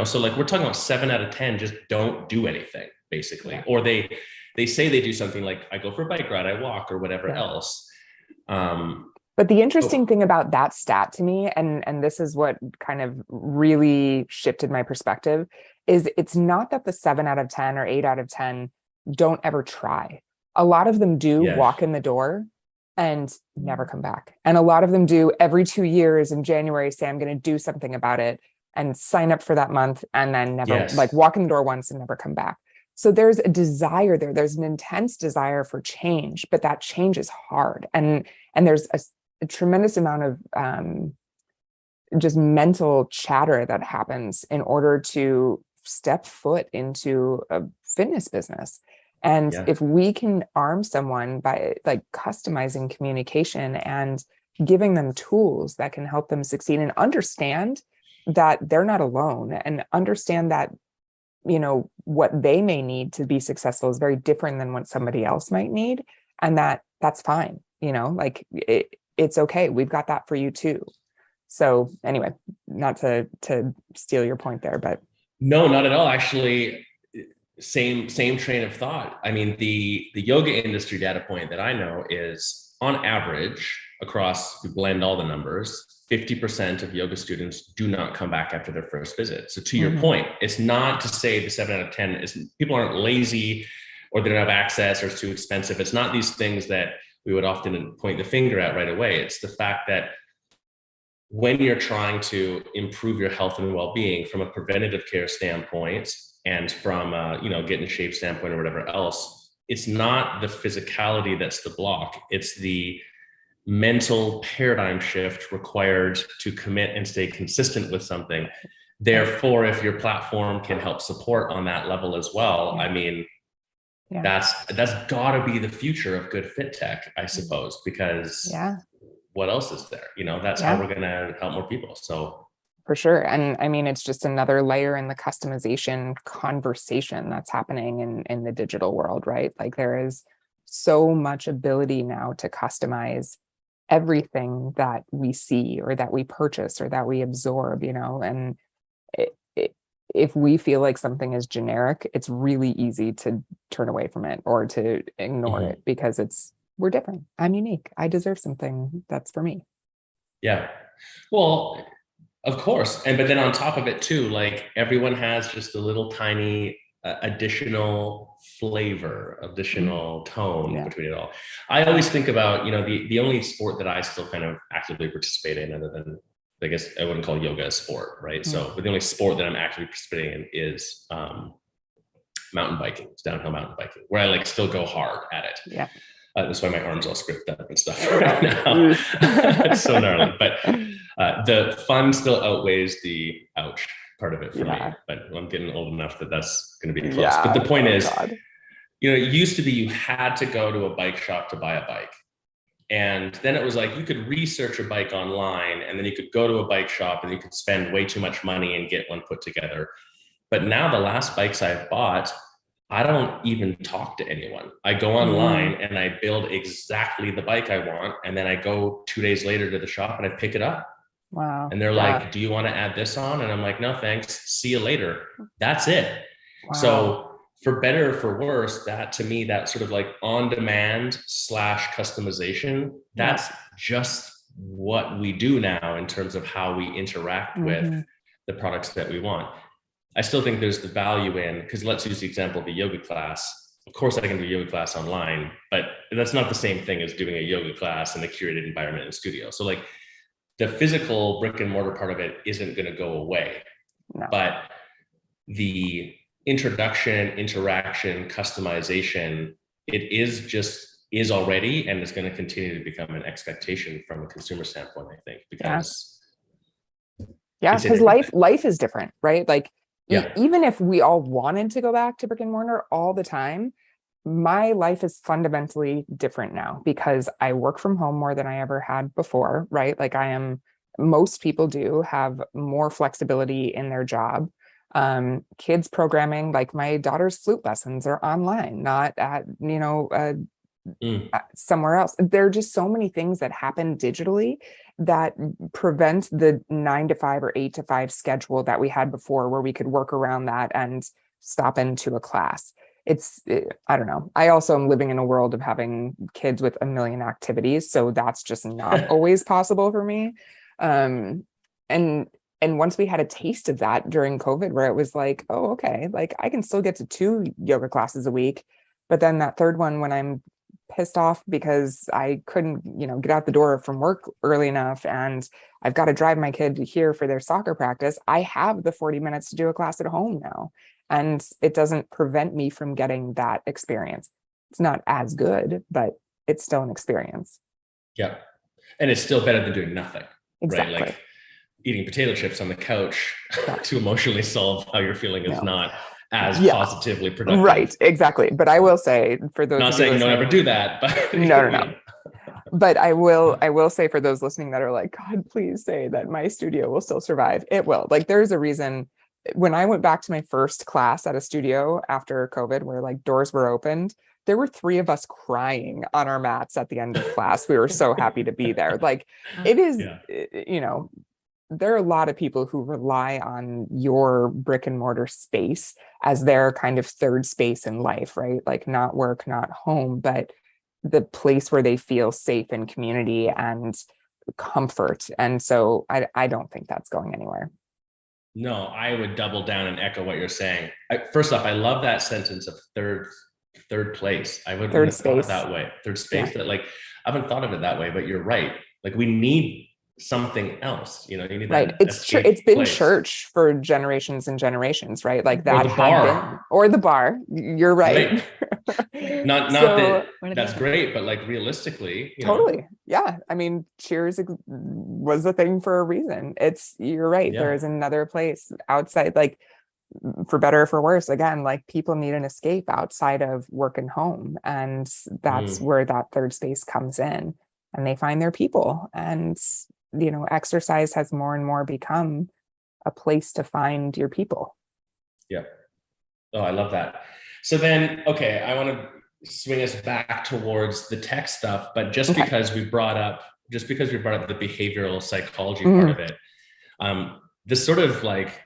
So like we're talking about 7 out of 10 just don't do anything, basically. Or they say they do something like, I go for a bike ride, I walk, or whatever else. But the interesting thing about that stat to me, and this is what kind of really shifted my perspective, is it's not that the 7 out of 10 or 8 out of 10 don't ever try. A lot of them do walk in the door and never come back. And a lot of them do every 2 years in January say, I'm going to do something about it, and sign up for that month and then never like walk in the door once and never come back. So there's a desire there. There's an intense desire for change, but that change is hard. And there's a tremendous amount of just mental chatter that happens in order to step foot into a fitness business. And if we can arm someone by like customizing communication and giving them tools that can help them succeed and understand that they're not alone, and understand that, you know, what they may need to be successful is very different than what somebody else might need. And that's fine. You know, like it's okay. We've got that for you too. So anyway, not to steal your point there, but. No, not at all. Actually, same train of thought. I mean, the yoga industry data point that I know is, on average, across, we blend all the numbers, 50% of yoga students do not come back after their first visit. So to your point, it's not to say the 7 out of 10 is people aren't lazy or they don't have access or it's too expensive. It's not these things that we would often point the finger at right away. It's the fact that when you're trying to improve your health and well-being from a preventative care standpoint and from a, you know, get in shape standpoint or whatever else, it's not the physicality that's the block. It's the mental paradigm shift required to commit and stay consistent with something. Therefore, if your platform can help support on that level as well, I mean, that's gotta be the future of good fit tech, I suppose, because what else is there? You know, that's how we're gonna help more people. So for sure. And I mean, it's just another layer in the customization conversation that's happening in the digital world, right? Like there is so much ability now to customize everything that we see or that we purchase or that we absorb, you know, and if we feel like something is generic, it's really easy to turn away from it or to ignore it because we're different. I'm unique. I deserve something that's for me. Yeah. Well, of course. But then on top of it too, like everyone has just a little tiny additional flavor, additional tone between it all. I always think about, you know, the only sport that I still kind of actively participate in, other than, I guess I wouldn't call yoga a sport, right? So, but the only sport that I'm actively participating in is mountain biking. It's downhill mountain biking, where I like still go hard at it. Yeah. That's why my arms all scraped up and stuff right now. It's so gnarly, but the fun still outweighs the ouch part of it for me. But I'm getting old enough that that's going to be close. But the point is, you know, it used to be you had to go to a bike shop to buy a bike. And then it was like you could research a bike online, and then you could go to a bike shop and you could spend way too much money and get one put together. But now the last bikes I've bought, I don't even talk to anyone. I go online and I build exactly the bike I want. And then I go 2 days later to the shop and I pick it up. Wow. And they're like, do you want to add this on? And I'm like, no, thanks. See you later. That's it. Wow. So for better or for worse, that to me, that sort of like on-demand / customization, that's just what we do now in terms of how we interact with the products that we want. I still think there's the value in, because let's use the example of a yoga class. Of course, I can do a yoga class online, but that's not the same thing as doing a yoga class in a curated environment in a studio. So like the physical brick and mortar part of it isn't going to go away, but the introduction, interaction, customization, it is already, and it's going to continue to become an expectation from a consumer standpoint, I think, because because life is different, right? Like even if we all wanted to go back to brick and mortar all the time, my life is fundamentally different now because I work from home more than I ever had before, right? Like most people do have more flexibility in their job. Kids programming, like my daughter's flute lessons are online, not at, you know, somewhere else. There are just so many things that happen digitally that prevent the 9 to 5 or 8 to 5 schedule that we had before, where we could work around that and stop into a class. I don't know. I also am living in a world of having kids with a million activities. So that's just not always possible for me. And once we had a taste of that during COVID, where it was like, oh, okay, like I can still get to 2 yoga classes a week, but then that third one, when I'm pissed off because I couldn't, you know, get out the door from work early enough and I've got to drive my kid here for their soccer practice, I have the 40 minutes to do a class at home now. And it doesn't prevent me from getting that experience. It's not as good, but it's still an experience. Yeah. And it's still better than doing nothing. Exactly. Right? Like eating potato chips on the couch to emotionally solve how you're feeling is not as positively productive. Right, exactly. But I will say, for those not saying don't ever do that, but no. But I will say for those listening that are like, God, please say that my studio will still survive. It will. Like, there's a reason. When I went back to my first class at a studio after COVID, where like doors were opened, there were 3 of us crying on our mats at the end of class. We were so happy to be there. Like, it is, Yeah. There are a lot of people who rely on your brick and mortar space as their kind of third space in life, right? Like, not work, not home, but the place where they feel safe in community and comfort. And so I don't think that's going anywhere. No, I would double down and echo what you're saying. First off, I love that sentence of third place. I wouldn't Third have thought it space. that way. Third Yeah. space, that like I haven't thought of it that way, but you're right. Like, we need something else. You need Right. that safe It's been place. church for generations and generations, right? Like, Or that the had bar. been, or the bar. You're right. Right. Not So that that's great, but like realistically, totally. Yeah. I mean, Cheers was a thing for a reason. You're right. There yeah. is another place outside, like, for better or for worse, again, like, people need an escape outside of work and home. And that's where that third space comes in, and they find their people. And, exercise has more and more become a place to find your people. Yeah. Oh, I love that. So then, okay, I want to swing us back towards the tech stuff, but just because we brought up the behavioral psychology part of it, this sort of like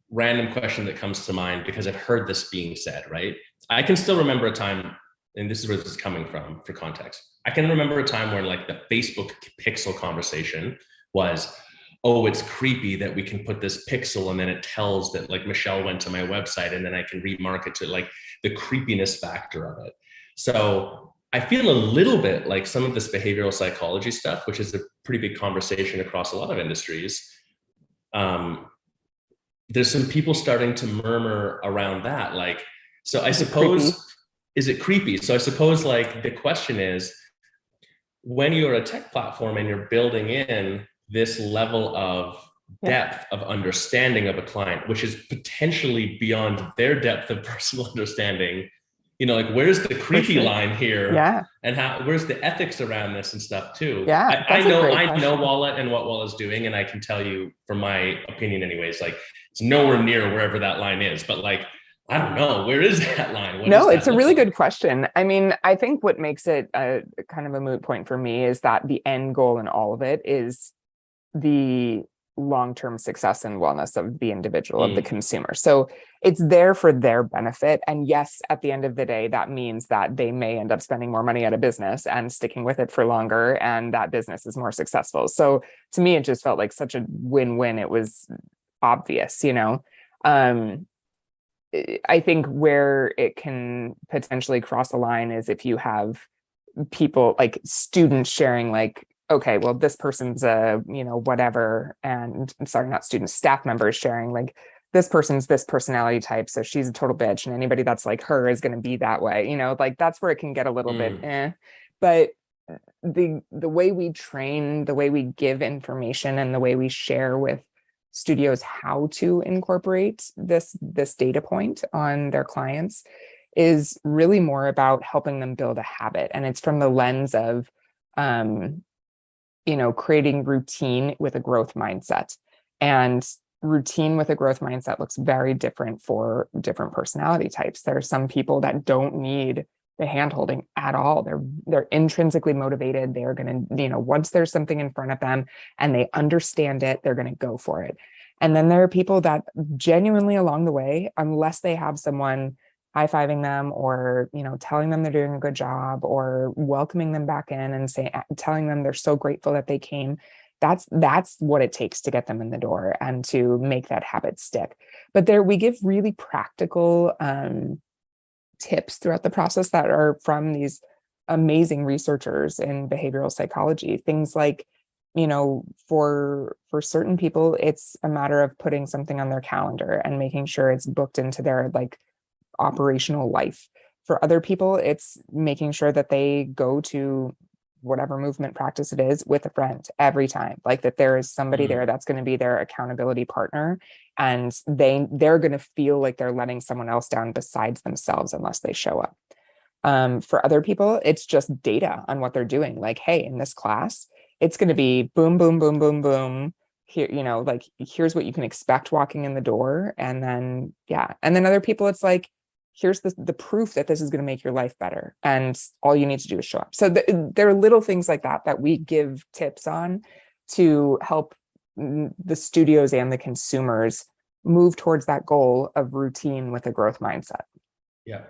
random question that comes to mind, because I've heard this being said, right? I can still remember a time, and this is where this is coming from for context. I can remember a time where like the Facebook pixel conversation was, oh, it's creepy that we can put this pixel and then it tells that like Michelle went to my website and then I can remarket to, like, the creepiness factor of it. So I feel a little bit like some of this behavioral psychology stuff, which is a pretty big conversation across a lot of industries. There's some people starting to murmur around that. Like, so I suppose, is it creepy? So I suppose like the question is, when you're a tech platform and you're building in this level of depth of understanding of a client, which is potentially beyond their depth of personal understanding, like, where's the creepy line here? Yeah. And where's the ethics around this and stuff too? Yeah. I know Walla and what Walla's doing, and I can tell you, from my opinion anyways, like, it's nowhere near wherever that line is, but like, I don't know, where is that line? No, it's a really good question. I mean, I think what makes it a kind of a moot point for me is that the end goal in all of it is the long-term success and wellness of the individual, of the consumer. So it's there for their benefit. And yes, at the end of the day, that means that they may end up spending more money at a business and sticking with it for longer, and that business is more successful. So to me, it just felt like such a win-win. It was obvious, I think where it can potentially cross a line is if you have people, like students, sharing like, okay, well, this person's whatever. And I'm sorry, not students, staff members sharing like, this person's this personality type, so she's a total bitch, and anybody that's like her is going to be that way. Like, that's where it can get a little bit But the way we train, the way we give information, and the way we share with studios how to incorporate this data point on their clients is really more about helping them build a habit. And it's from the lens of creating routine with a growth mindset. And routine with a growth mindset looks very different for different personality types. There are some people that don't need the hand-holding at all. They're intrinsically motivated. They're going to, once there's something in front of them and they understand it, they're going to go for it. And then there are people that genuinely along the way, unless they have someone high-fiving them or, telling them they're doing a good job or welcoming them back in and telling them they're so grateful that they came, that's what it takes to get them in the door and to make that habit stick. But we give really practical tips throughout the process that are from these amazing researchers in behavioral psychology. Things like, for certain people, it's a matter of putting something on their calendar and making sure it's booked into their like operational life. For other people, it's making sure that they go to whatever movement practice it is with a friend every time, like that there is somebody there that's going to be their accountability partner, and they're going to feel like they're letting someone else down besides themselves unless they show up. For other people, it's just data on what they're doing. Like, hey, in this class, it's going to be boom, boom, boom, boom, boom. Here, like, here's what you can expect walking in the door. And then, yeah. And then other people, it's like, here's the proof that this is going to make your life better. And all you need to do is show up. So there are little things like that we give tips on to help the studios and the consumers move towards that goal of routine with a growth mindset. Yeah.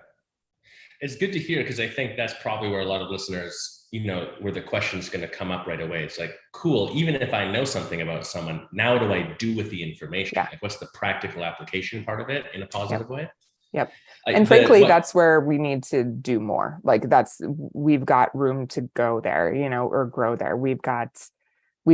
It's good to hear, because I think that's probably where a lot of listeners, where the question is going to come up right away. It's like, cool, even if I know something about someone, now what do I do with the information? Yeah. Like, what's the practical application part of it in a positive way? Yep. Like, and frankly, that's where we need to do more. Like, we've got room to go there, or grow there. We've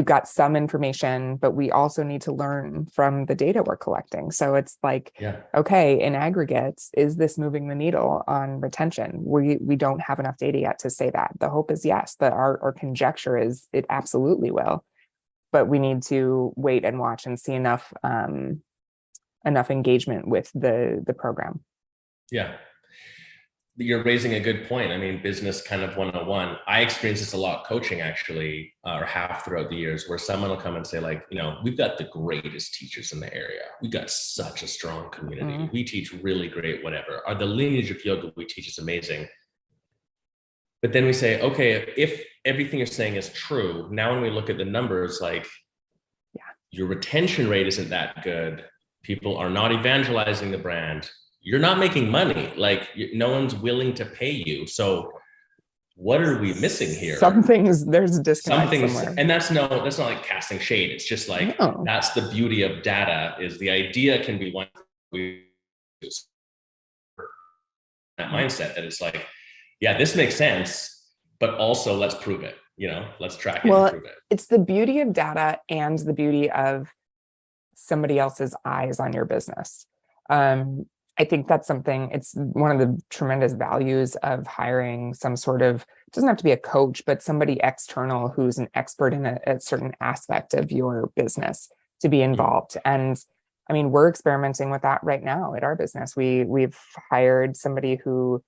got some information, but we also need to learn from the data we're collecting. So it's like, okay, in aggregate, is this moving the needle on retention? We don't have enough data yet to say that. The hope is yes, that our conjecture is it absolutely will, but we need to wait and watch and see enough engagement with the program. Yeah. You're raising a good point. I mean, business kind of 101. I experienced this a lot coaching, actually, or have throughout the years, where someone will come and say, like, we've got the greatest teachers in the area. We got such a strong community. Mm-hmm. We teach really great, whatever. Or the lineage of yoga we teach is amazing. But then we say, okay, if everything you're saying is true, now when we look at the numbers, like, your retention rate isn't that good. People are not evangelizing the brand. You're not making money. Like, no one's willing to pay you. So what are we missing here? There's a disconnect somewhere. And that's not like casting shade. It's just like, that's the beauty of data, is the idea can be one, that mindset that it's like, yeah, this makes sense, but also let's prove it, let's track it and prove it. It's the beauty of data and the beauty of somebody else's eyes on your business. I think that's something, it's one of the tremendous values of hiring some sort of, it doesn't have to be a coach, but somebody external who's an expert in a certain aspect of your business to be involved. And I mean, we're experimenting with that right now at our business. We've hired somebody who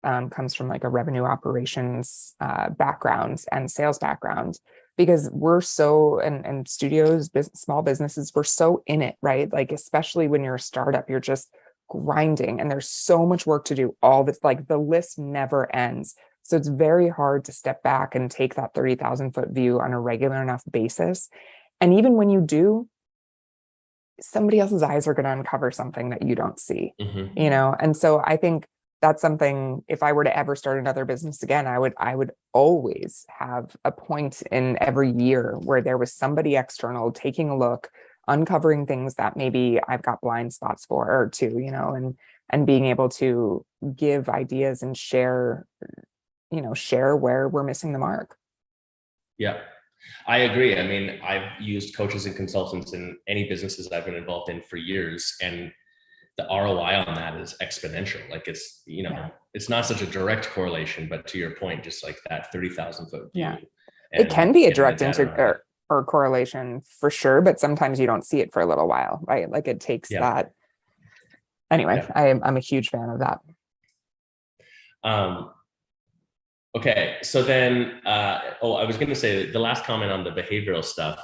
comes from like a revenue operations background and sales background, because we're so, and studios, small businesses, we're so in it, right? Like, especially when you're a startup, you're just grinding and there's so much work to do. All this, like, the list never ends. So it's very hard to step back and take that 30,000 foot view on a regular enough basis. And even when you do, somebody else's eyes are going to uncover something that you don't see, And so I think that's something, if I were to ever start another business again, I would always have a point in every year where there was somebody external taking a look, uncovering things that maybe I've got blind spots for or two, and being able to give ideas and share where we're missing the mark. Yeah, I agree. I mean, I've used coaches and consultants in any businesses I've been involved in for years, and the ROI on that is exponential. Like, it's, it's not such a direct correlation, but to your point, just like that 30,000 foot view. Yeah. It can be a direct or correlation for sure, but sometimes you don't see it for a little while, right? Like, it takes that. Anyway, I'm a huge fan of that. Okay. So then, I was going to say the last comment on the behavioral stuff.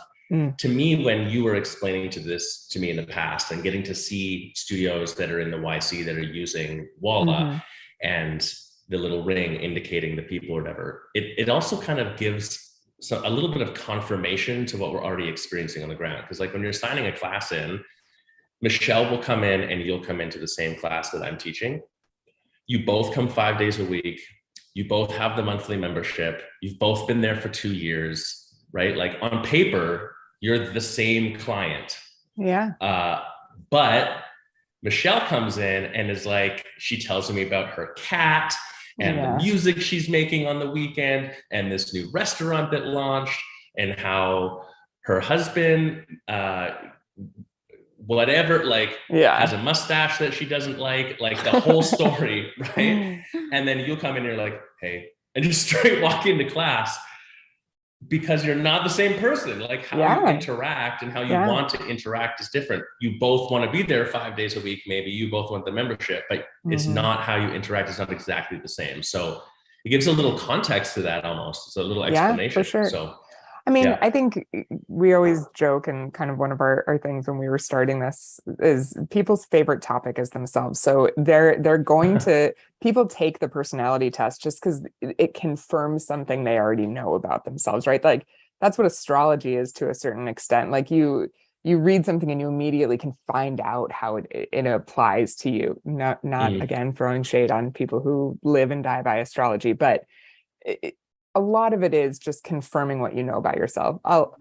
To me, when you were explaining this to me in the past and getting to see studios that are in the YC that are using Walla and the little ring indicating the people or whatever, it also kind of gives a little bit of confirmation to what we're already experiencing on the ground. Because like, when you're signing a class in, Michelle will come in and you'll come into the same class that I'm teaching. You both come 5 days a week. You both have the monthly membership. You've both been there for 2 years, right? Like, on paper, you're the same client. Yeah. But Michelle comes in and is like, she tells me about her cat and the music she's making on the weekend and this new restaurant that launched and how her husband, whatever, like, has a mustache that she doesn't like the whole story, right? And then you'll come in and you're like, hey, and just straight walk into class. because you're not the same person. Like how you interact and how you want to interact is different. You both want to be there 5 days a week. Maybe you both want the membership, but it's not how you interact. It's not exactly the same. So it gives a little context to that almost. It's a little explanation. For sure. So I mean, I think we always joke, and kind of one of our things when we were starting this is people's favorite topic is themselves. So they're going to, people take the personality test just because it confirms something they already know about themselves, right? Like that's what astrology is to a certain extent. Like you read something and you immediately can find out how it applies to you. Not again, throwing shade on people who live and die by astrology, but a lot of it is just confirming what you know about yourself. I'll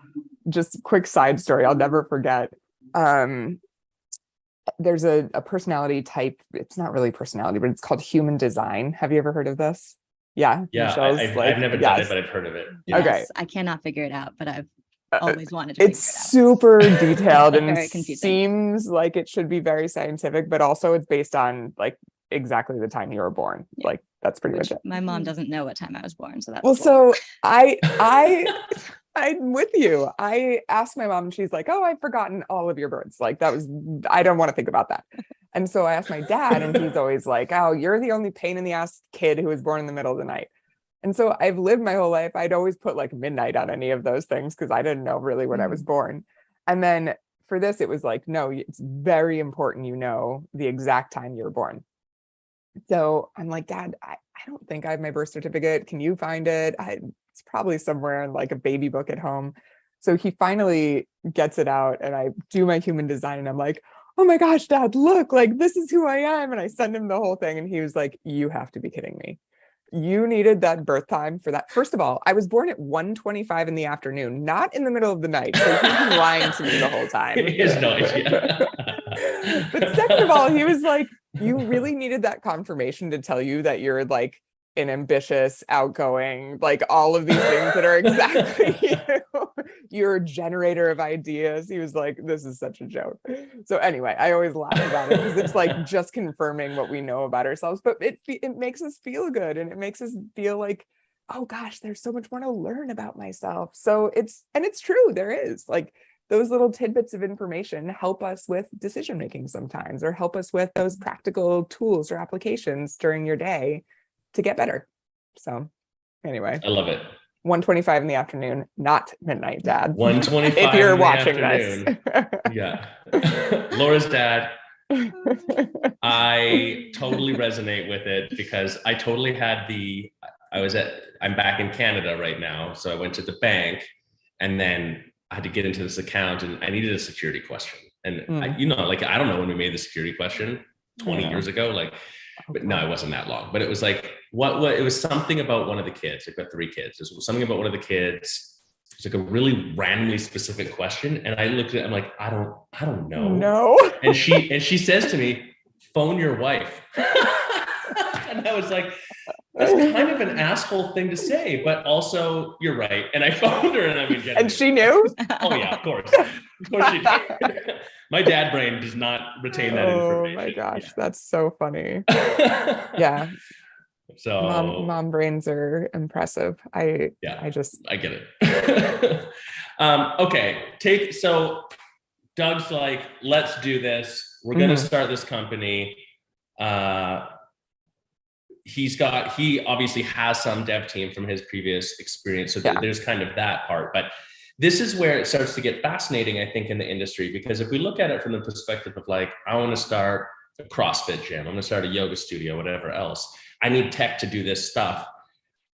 just quick side story. I'll never forget. There's a personality type. It's not really personality, but it's called human design. Have you ever heard of this? Yeah. I've never done it, but I've heard of it. Yes, okay. I cannot figure it out, but I've always wanted to figure it out. It's super detailed and very confusing. Seems like it should be very scientific, but also it's based on like exactly the time you were born. Yeah. Like that's pretty much it. My mom doesn't know what time I was born, so that's well. So I'm with you. I asked my mom and she's like, oh, I've forgotten all of your births. Like I don't want to think about that. And so I asked my dad and he's always like, oh, you're the only pain in the ass kid who was born in the middle of the night. And so I've lived my whole life. I'd always put like midnight on any of those things because I didn't know really when I was born. And then for this, it was like, no, it's very important you know the exact time you were born. So I'm like, Dad, I don't think I have my birth certificate. Can you find it? It's probably somewhere in like a baby book at home. So he finally gets it out and I do my human design and I'm like, oh my gosh, Dad, look, like this is who I am. And I send him the whole thing. And he was like, you have to be kidding me. You needed that birth time for that. First of all, I was born at 1:25 in the afternoon, not in the middle of the night. So he's been lying to me the whole time. He has no idea. But second of all, he was like, you really needed that confirmation to tell you that you're like an ambitious, outgoing, like all of these things that are exactly you. You're a generator of ideas. He was like, this is such a joke. So anyway, I always laugh about it because it's like just confirming what we know about ourselves, but it makes us feel good and it makes us feel like, oh gosh, there's so much more to learn about myself. So it's true. There is like those little tidbits of information help us with decision making sometimes, or help us with those practical tools or applications during your day to get better. So anyway, I love it. 1:25 in the afternoon, not midnight, Dad. 1:25 if you're watching this. Yeah. Laura's dad. I totally resonate with it because I totally had I'm back in Canada right now. So I went to the bank and then I had to get into this account and I needed a security question. And I don't know when we made the security question 20 years ago, like, but no, it wasn't that long, but it was like, what it was something about one of the kids. I've got 3 kids. It was something about one of the kids. It's like a really randomly specific question. And I looked at it, I'm like, I don't know. No. And she says to me, phone your wife. And I was like, that's kind of an asshole thing to say, but also you're right. And I phoned her and I mean, and she knew? Oh yeah, of course. Of course she did. My dad brain does not retain that information. Oh my gosh, that's so funny. Yeah. So mom brains are impressive. I get it. Okay. So Doug's like, let's do this. We're going to start this company. He obviously has some dev team from his previous experience. So there's kind of that part, but this is where it starts to get fascinating, I think, in the industry, because if we look at it from the perspective of like, I want to start a CrossFit gym, I'm going to start a yoga studio, whatever else, I need tech to do this stuff.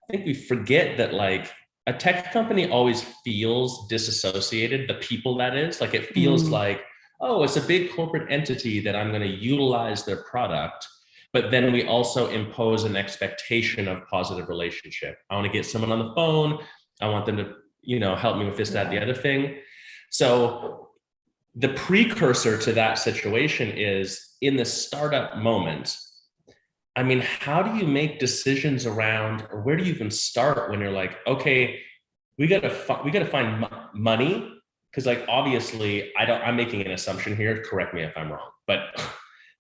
I think we forget that like a tech company always feels disassociated, the people that is, like it feels like, oh, it's a big corporate entity that I'm going to utilize their product. But then we also impose an expectation of positive relationship. I want to get someone on the phone. I want them to, help me with this, that, the other thing. So the precursor to that situation is in the startup moment. I mean, how do you make decisions around, or where do you even start when you're like, okay, we got to find money? Because like, obviously I'm making an assumption here. Correct me if I'm wrong, but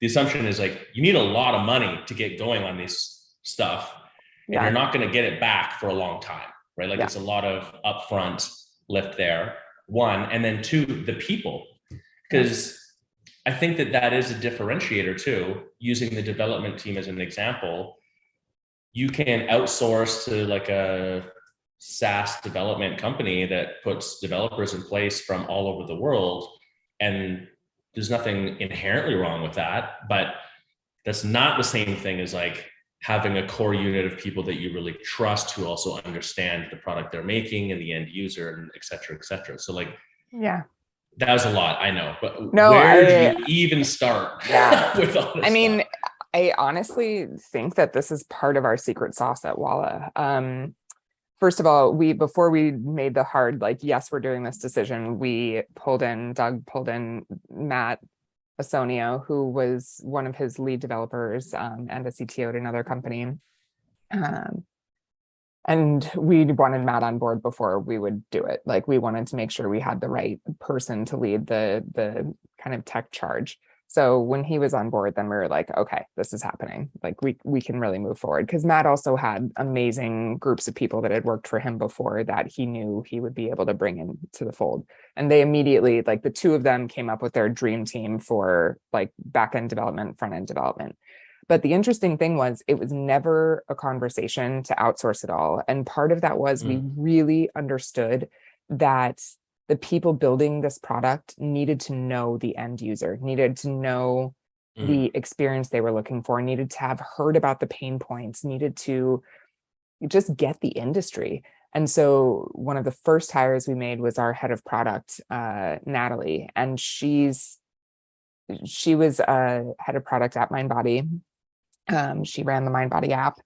the assumption is like, you need a lot of money to get going on this stuff and you're not going to get it back for a long time. right? Like it's a lot of upfront lift there, one. And then two, the people, because I think that is a differentiator too, using the development team as an example. You can outsource to like a SaaS development company that puts developers in place from all over the world. And there's nothing inherently wrong with that, but that's not the same thing as like having a core unit of people that you really trust, who also understand the product they're making and the end user, and et cetera, et cetera. So like, that was a lot, I know, but where do you even start with all this stuff? I honestly think that this is part of our secret sauce at Walla. First of all, before we made the hard, like, yes, we're doing this decision, Doug pulled in Matt Asonio, who was one of his lead developers and a CTO at another company. And we wanted Matt on board before we would do it. Like, we wanted to make sure we had the right person to lead the kind of tech charge. So when he was on board, then we were like, okay, this is happening. Like we can really move forward, because Matt also had amazing groups of people that had worked for him before that he knew he would be able to bring into the fold. And they immediately, like, the two of them came up with their dream team for like back-end development, front-end development. But the interesting thing was, it was never a conversation to outsource it all. And part of that was we really understood that the people building this product needed to know the end user, needed to know the experience they were looking for, needed to have heard about the pain points, needed to just get the industry. And so one of the first hires we made was our head of product, Natalie, and she was head of product at Mindbody. She ran the Mindbody app,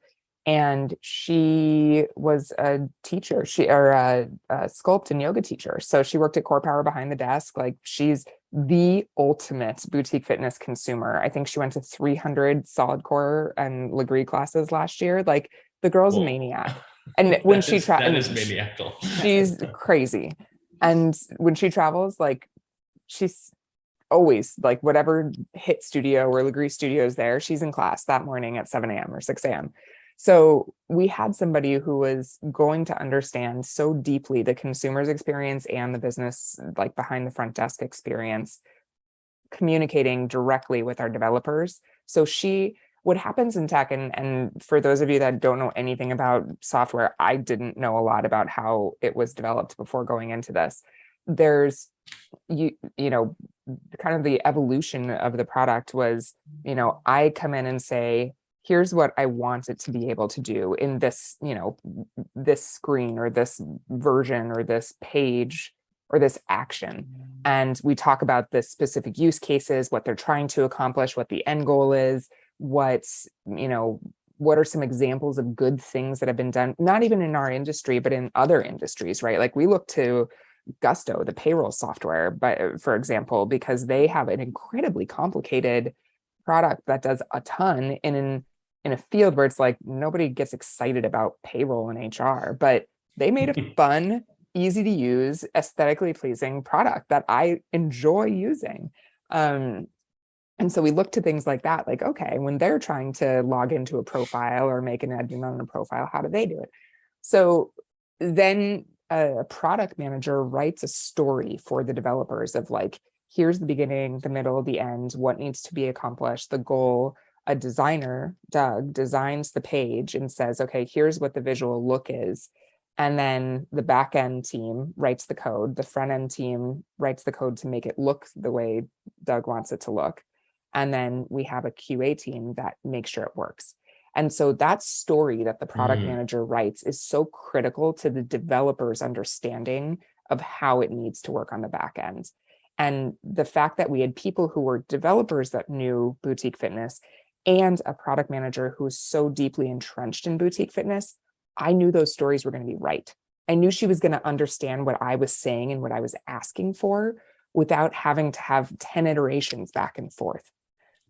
and she was a teacher, a sculpt and yoga teacher. So she worked at Core Power behind the desk. Like, she's the ultimate boutique fitness consumer. I think she went to 300 solid core and Legree classes last year. Like, the girl's a maniac. And when that is maniacal. She's crazy. And when she travels, like, she's always like, whatever hit studio or Legree studio is there, she's in class that morning at 7 a.m. or 6 a.m. So we had somebody who was going to understand so deeply the consumer's experience and the business, like behind the front desk experience, communicating directly with our developers. So what happens in tech, and for those of you that don't know anything about software, I didn't know a lot about how it was developed before going into this. There's, you know, kind of the evolution of the product was, I come in and say, here's what I want it to be able to do in this, this screen or this version or this page or this action. And we talk about the specific use cases, what they're trying to accomplish, what the end goal is, what are some examples of good things that have been done, not even in our industry, but in other industries, right? Like, we look to Gusto, the payroll software, for example, because they have an incredibly complicated product that does a ton in a field where it's like nobody gets excited about payroll and HR, but they made a fun, easy to use, aesthetically pleasing product that I enjoy using. And so we look to things like that, like, okay, when they're trying to log into a profile or make an admin on a profile, how do they do it? So then a product manager writes a story for the developers of like, here's the beginning, the middle, the end, what needs to be accomplished, the goal. A designer, Doug, designs the page and says, okay, here's what the visual look is. And then the back end team writes the code. The front end team writes the code to make it look the way Doug wants it to look. And then we have a QA team that makes sure it works. And so that story that the product manager writes is so critical to the developer's understanding of how it needs to work on the back end. And the fact that we had people who were developers that knew boutique fitness and a product manager who was so deeply entrenched in boutique fitness, I knew those stories were going to be right. I knew she was going to understand what I was saying and what I was asking for without having to have 10 iterations back and forth.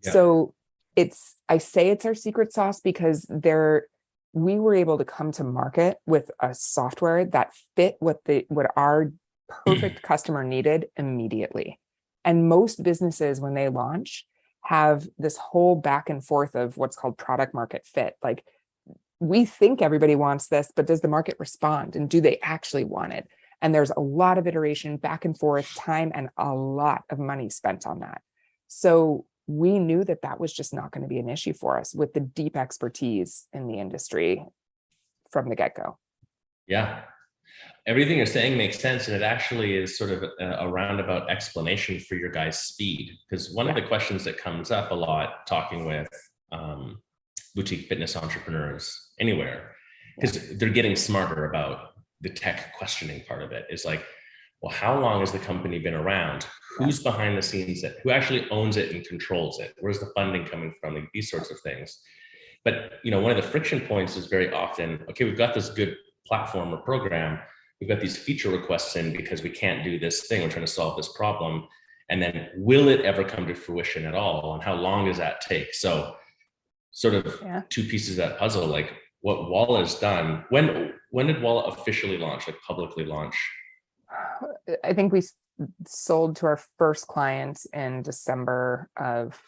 Yeah. So I say it's our secret sauce because we were able to come to market with a software that fit what our perfect customer needed immediately. And most businesses, when they launch, have this whole back and forth of what's called product market fit. Like, we think everybody wants this, but does the market respond? And do they actually want it? And there's a lot of iteration back and forth, time, and a lot of money spent on that. So we knew that that was just not going to be an issue for us with the deep expertise in the industry from the get-go. Yeah. Everything you're saying makes sense. And it actually is sort of a roundabout explanation for your guys' speed. Because one of the questions that comes up a lot talking with boutique fitness entrepreneurs anywhere, because they're getting smarter about the tech questioning part of it, is like, well, how long has the company been around? Who's behind the scenes? Who actually owns it and controls it? Where's the funding coming from? Like these sorts of things. But one of the friction points is very often, okay, we've got this good platform or program. We've got these feature requests in because we can't do this thing. We're trying to solve this problem. And then will it ever come to fruition at all? And how long does that take? So sort of two pieces of that puzzle, like what Walla's done. When did Walla officially launch, like publicly launch? I think we sold to our first client in December of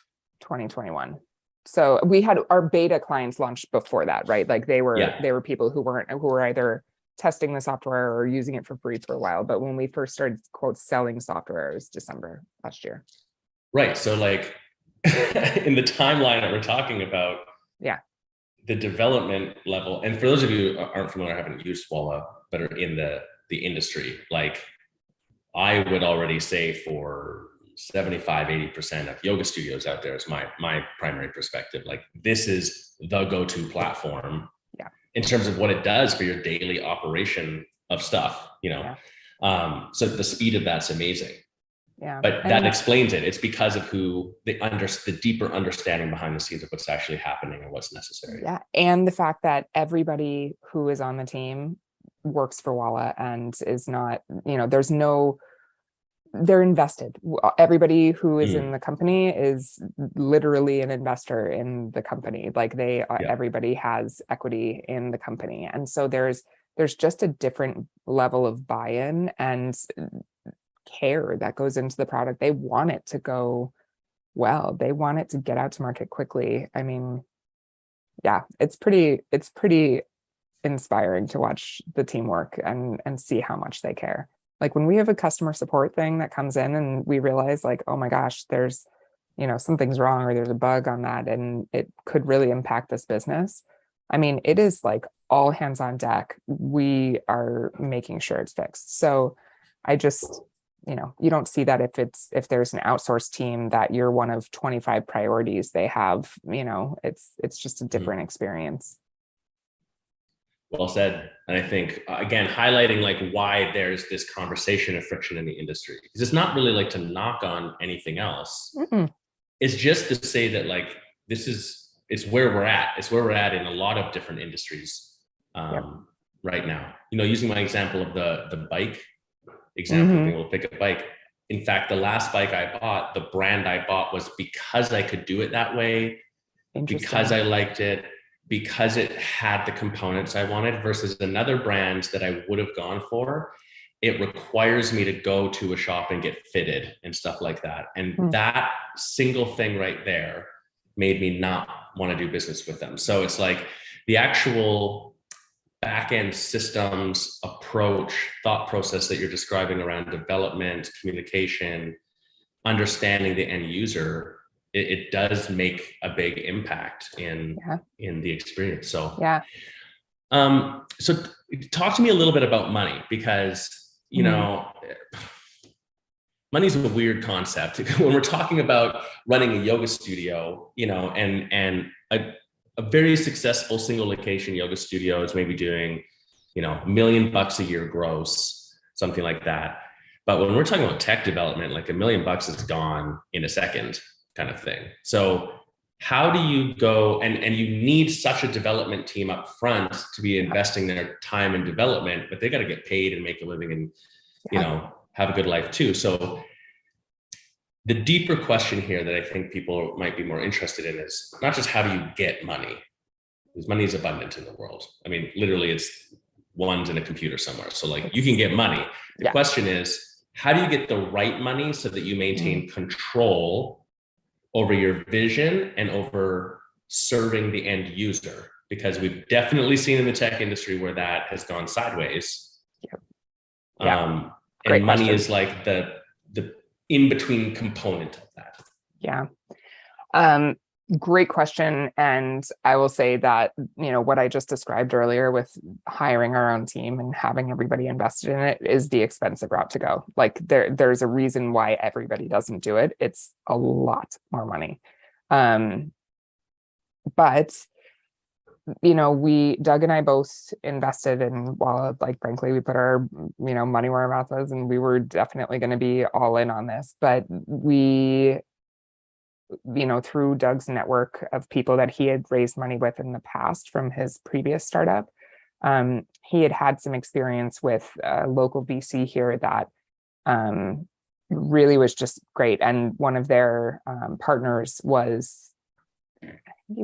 2021. So we had our beta clients launched before that, right? Like they were people who were either testing the software or using it for free for a while. But when we first started, quote, selling software, it was December last year. Right. So like in the timeline that we're talking about, the development level, and for those of you who aren't familiar, haven't used Walla, but are in the industry, like I would already say for 75-80% of yoga studios out there is my primary perspective. Like this is the go-to platform in terms of what it does for your daily operation of stuff, so the speed of that's amazing. But that explains it. It's because of the deeper understanding behind the scenes of what's actually happening and what's necessary. Yeah. And the fact that everybody who is on the team works for Walla and is not, they're invested. Everybody who is in the company is literally an investor in the company. Like everybody has equity in the company. And so there's just a different level of buy-in and care that goes into the product. They want it to go well. They want it to get out to market quickly. I mean, it's pretty inspiring to watch the teamwork and see how much they care. Like when we have a customer support thing that comes in and we realize like, oh my gosh, there's, something's wrong or there's a bug on that and it could really impact this business. I mean, it is like all hands on deck. We are making sure it's fixed. So I just, you don't see that if there's an outsourced team that you're one of 25 priorities they have, it's just a different experience. Well said. And I think, again, highlighting like why there's this conversation of friction in the industry, because it's not really like to knock on anything else. It's just to say that like, it's where we're at. It's where we're at in a lot of different industries right now. Using my example of the bike example, we'll pick a bike. In fact, the last bike I bought, the brand I bought was because I could do it that way, because I liked it, because it had the components I wanted, versus another brand that I would have gone for. It requires me to go to a shop and get fitted and stuff like that. And that single thing right there made me not want to do business with them. So it's like the actual back-end systems approach, thought process that you're describing around development, communication, understanding the end user, it does make a big impact in the experience. So so talk to me a little bit about money, because money's a weird concept when we're talking about running a yoga studio, and a very successful single location yoga studio is maybe doing, $1 million a year gross, something like that. But when we're talking about tech development, like $1 million is gone in a second kind of thing. So how do you go and you need such a development team up front to be investing their time in development, but they got to get paid and make a living and, have a good life too. So the deeper question here that I think people might be more interested in is not just how do you get money, because money is abundant in the world. I mean, literally it's ones in a computer somewhere. So like you can get money. The question is, how do you get the right money so that you maintain control over your vision and over serving the end user? because we've definitely seen in the tech industry where that has gone sideways. Yep. Yeah. And Great money question. is like the in-between component of that. Yeah. Great question. And I will say that, what I just described earlier with hiring our own team and having everybody invested in it is the expensive route to go. Like there's a reason why everybody doesn't do it. It's a lot more money. But Doug and I both invested in Walla. Like, frankly, we put our, money where our mouth is, and we were definitely going to be all in on this. But we, through Doug's network of people that he had raised money with in the past from his previous startup, he had some experience with a local VC here that really was just great. And one of their partners was, he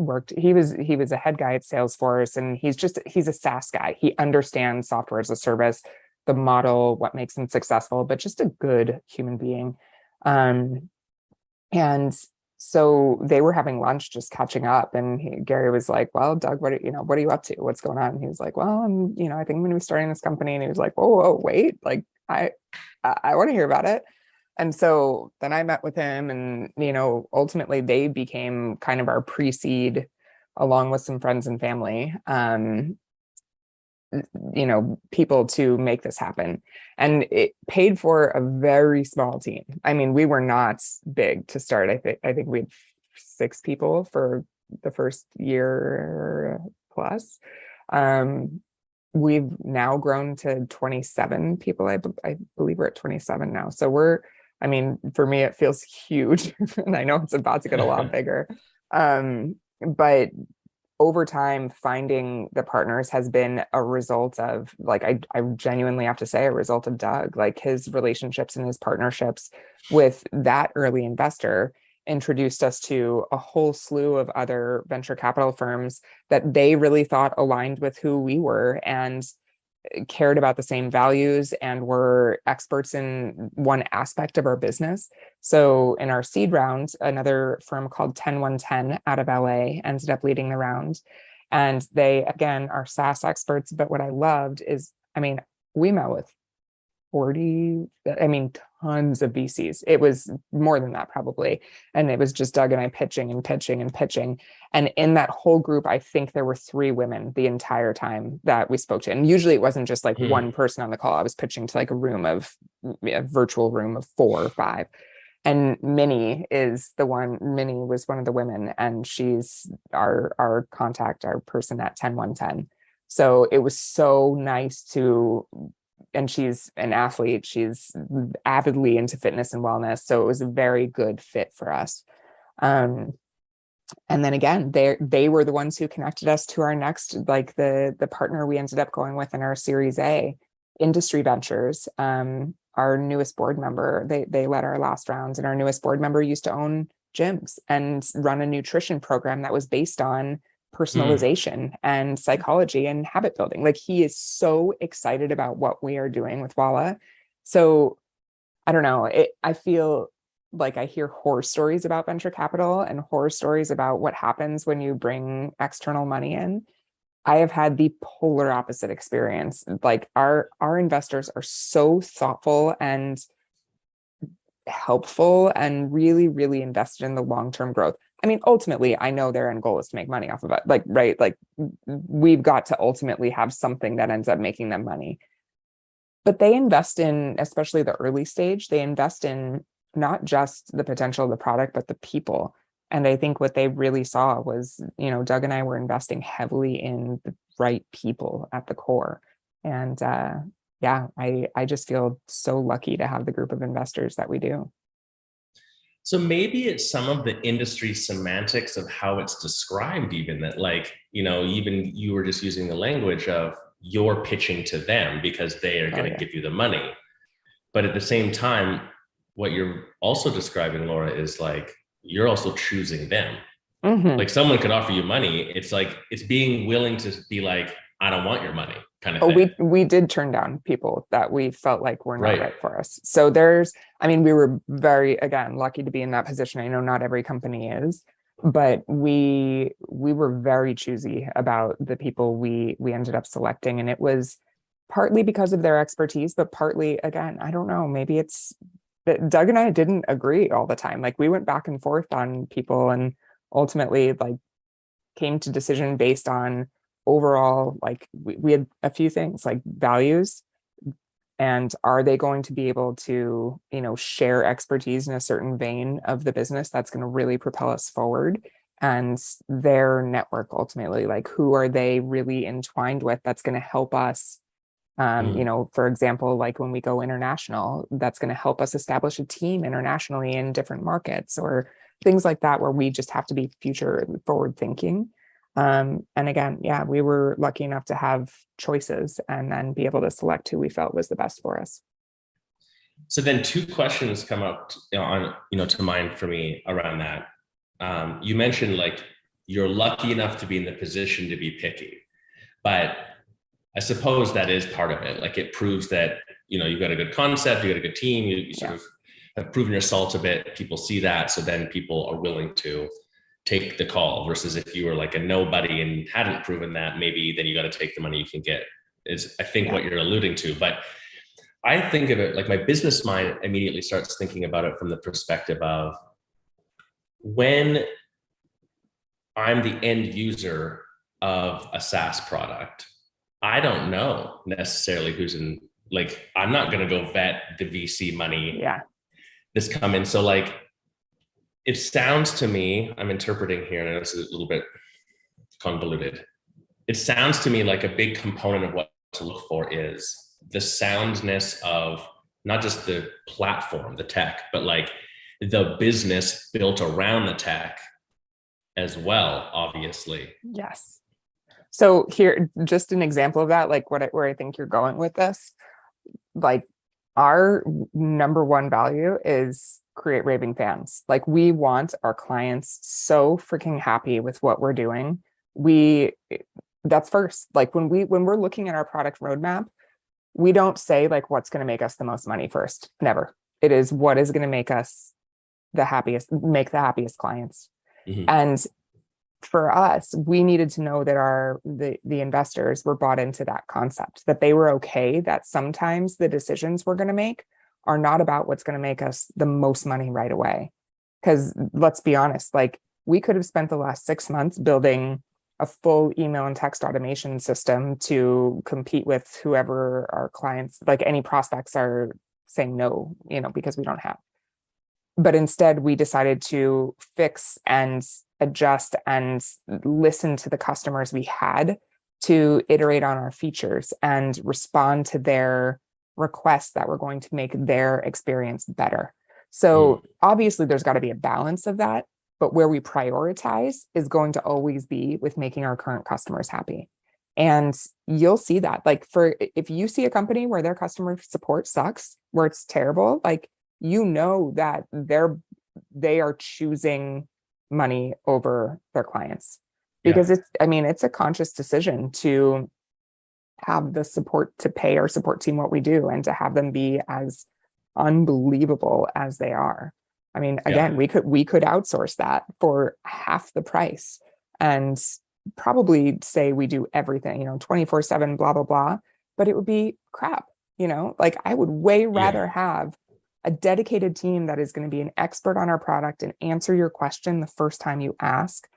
was a head guy at Salesforce, and he's a SaaS guy. He understands software as a service, the model, what makes him successful, but just a good human being. And so they were having lunch, just catching up, and Gary was like, "Well, Doug, what are you up to? What's going on?" And he was like, "Well, I think I'm going to be starting this company." And he was like, "Whoa, wait! Like, I want to hear about it." And so then I met with him, and, ultimately they became kind of our pre-seed, along with some friends and family, people to make this happen. And it paid for a very small team. I mean, we were not big to start. I think we had 6 people for the first year plus. We've now grown to 27 people. I believe we're at 27 now. So for me, it feels huge, and I know it's about to get a lot bigger. But over time, finding the partners has been a result of, like, I genuinely have to say, a result of Doug. Like, his relationships and his partnerships with that early investor introduced us to a whole slew of other venture capital firms that they really thought aligned with who we were and cared about the same values and were experts in one aspect of our business. So in our seed round, another firm called 10110 out of LA ended up leading the round. And they, again, are SaaS experts. But what I loved is, we met with tons of VCs. It was more than that, probably. And it was just Doug and I pitching and pitching and pitching. And in that whole group, I think there were 3 women the entire time that we spoke to. And usually it wasn't just like one person on the call. I was pitching to like a virtual room of 4 or 5. And Minnie was one of the women, and she's our contact, our person at 10110. So it was so nice and she's an athlete. She's avidly into fitness and wellness. So it was a very good fit for us. And then again, they were the ones who connected us to our next, like the partner we ended up going with in our Series A, Industry Ventures. Our newest board member, they led our last rounds, and our newest board member used to own gyms and run a nutrition program that was based on personalization and psychology and habit building. Like, he is so excited about what we are doing with Walla. So I don't know, I feel like I hear horror stories about venture capital and horror stories about what happens when you bring external money in. I have had the polar opposite experience. Like, our investors are so thoughtful and helpful and really, really invested in the long-term growth. Ultimately, I know their end goal is to make money off of it. Like, right? Like, we've got to ultimately have something that ends up making them money. But they invest in, especially the early stage, they invest in not just the potential of the product, but the people. And I think what they really saw was, Doug and I were investing heavily in the right people at the core. And I just feel so lucky to have the group of investors that we do. So maybe it's some of the industry semantics of how it's described, even that, like, even you were just using the language of you're pitching to them because they are going to give you the money. But at the same time, what you're also describing, Laura, is like, you're also choosing them. Like, someone could offer you money. It's like, it's being willing to be like, I don't want your money kind of thing. We did turn down people that we felt like were not right for us. So we were very, again, lucky to be in that position. I know not every company is, But we were very choosy about the people we ended up selecting. And it was partly because of their expertise, but partly, again, I don't know, maybe it's that Doug and I didn't agree all the time. Like we went back and forth on people and ultimately like came to decision based on overall, like we had a few things like values, and are they going to be able to, share expertise in a certain vein of the business that's going to really propel us forward, and their network ultimately, like who are they really entwined with that's going to help us. For example, like when we go international, that's going to help us establish a team internationally in different markets or things like that, where we just have to be future forward thinking. And again, yeah, we were lucky enough to have choices and then be able to select who we felt was the best for us. So then two questions come up to mind for me around that. You mentioned like you're lucky enough to be in the position to be picky, but I suppose that is part of it. Like it proves that, you've got a good concept, you got a good team, you sort of have proven your salt a bit. People see that. So then people are willing to take the call, versus if you were like a nobody and hadn't proven that, maybe then you got to take the money you can get, is I think what you're alluding to. But I think of it like my business mind immediately starts thinking about it from the perspective of when I'm the end user of a SaaS product, I don't know necessarily who's in, like, I'm not going to go vet the VC money that's coming. So like, it sounds to me, I'm interpreting here, and I know this is a little bit convoluted. It sounds to me like a big component of what to look for is the soundness of not just the platform, the tech, but like the business built around the tech as well, obviously. Yes. So here, just an example of that, like where I think you're going with this, like our number one value is create raving fans. Like we want our clients so freaking happy with what we're doing. That's first. Like when we're looking at our product roadmap, we don't say like what's going to make us the most money first. Never. It is what is going to make us the happiest clients. Mm-hmm. And for us, we needed to know that the investors were bought into that concept, that they were okay, that sometimes the decisions we're going to make are not about what's going to make us the most money right away. Because let's be honest, like we could have spent the last 6 months building a full email and text automation system to compete with whoever our clients, like any prospects are saying no, because we don't have. But instead, we decided to fix and adjust and listen to the customers we had to iterate on our features and respond to their requests that were going to make their experience better. So obviously there's got to be a balance of that, but where we prioritize is going to always be with making our current customers happy. And you'll see that, like if you see a company where their customer support sucks, where it's terrible, like, that they are choosing money over their clients, because it's a conscious decision to have the support, to pay our support team what we do and to have them be as unbelievable as they are. I mean, again, we could outsource that for half the price and probably say we do everything, 24/7, blah, blah, blah, but it would be crap, like I would way rather have a dedicated team that is going to be an expert on our product and answer your question the first time you ask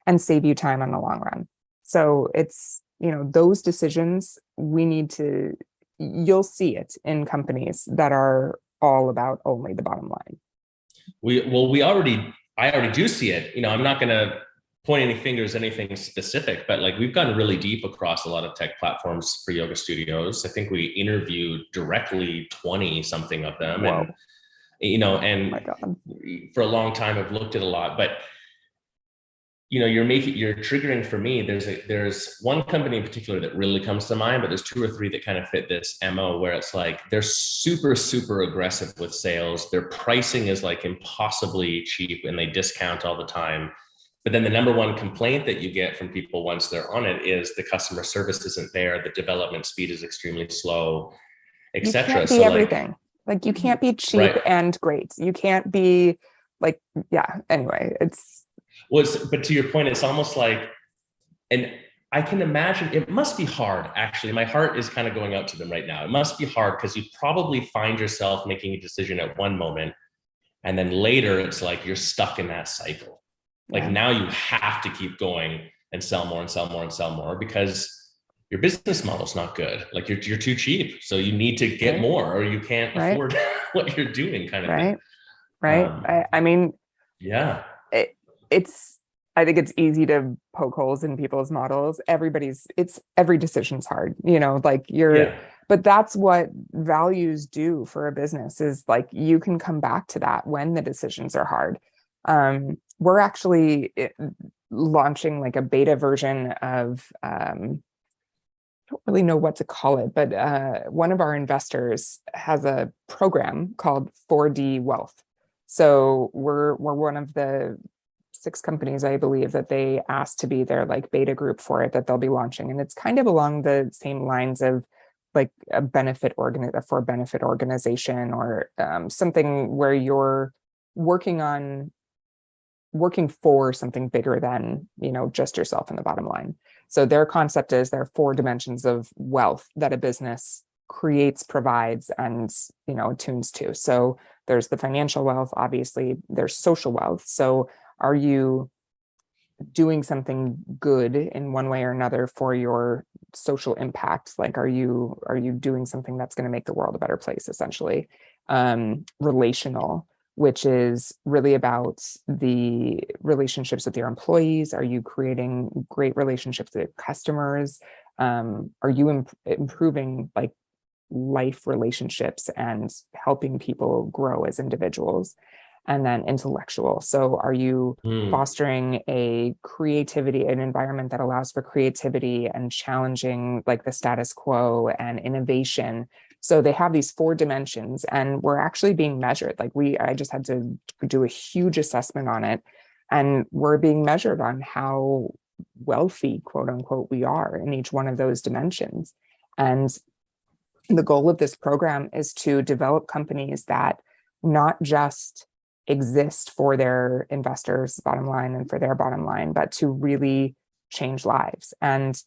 and save you time on the long run. So it's, those decisions you'll see it in companies that are all about only the bottom line. I already do see it. I'm not going to point any fingers, anything specific, but like we've gone really deep across a lot of tech platforms for yoga studios. I think we interviewed directly 20 something of them. Whoa. And, for a long time I've looked at a lot, but you're triggering for me. There's one company in particular that really comes to mind, but there's 2 or 3 that kind of fit this MO, where it's like, they're super, super aggressive with sales. Their pricing is like impossibly cheap and they discount all the time. But then the number one complaint that you get from people once they're on it is the customer service isn't there. The development speed is extremely slow, etc. You can't be everything. Like you can't be cheap and great. You can't be like, anyway, it's. But to your point, it's almost like, and I can imagine it must be hard, actually. My heart is kind of going out to them right now. It must be hard because you probably find yourself making a decision at one moment, and then later it's like you're stuck in that cycle. Like now you have to keep going and sell more and sell more and sell more because your business model's not good. Like you're too cheap. So you need to get more or you can't afford what you're doing, kind of thing. Right. I mean, yeah. I think it's easy to poke holes in people's models. Every decision's hard, like but that's what values do for a business, is like, you can come back to that when the decisions are hard. We're actually launching like a beta version of, I don't really know what to call it, but one of our investors has a program called 4D Wealth. So we're one of the 6 companies, I believe, that they asked to be their like beta group for it, that they'll be launching. And it's kind of along the same lines of like a benefit organization, or something where you're working for something bigger than, just yourself and the bottom line. So their concept is there are 4 dimensions of wealth that a business creates, provides, and, attunes to. So there's the financial wealth, obviously, there's social wealth. So are you doing something good in one way or another for your social impact? Like, are you doing something that's going to make the world a better place, essentially? Relational, which is really about the relationships with your employees. Are you creating great relationships with your customers? Are you improving like life relationships and helping people grow as individuals? And then intellectual. So are you fostering an environment that allows for creativity and challenging like the status quo and innovation? So they have these 4 dimensions, and we're actually being measured. Like I just had to do a huge assessment on it, and we're being measured on how wealthy, quote unquote, we are in each one of those dimensions. And the goal of this program is to develop companies that not just exist for their investors' bottom line and for their bottom line, but to really change lives. And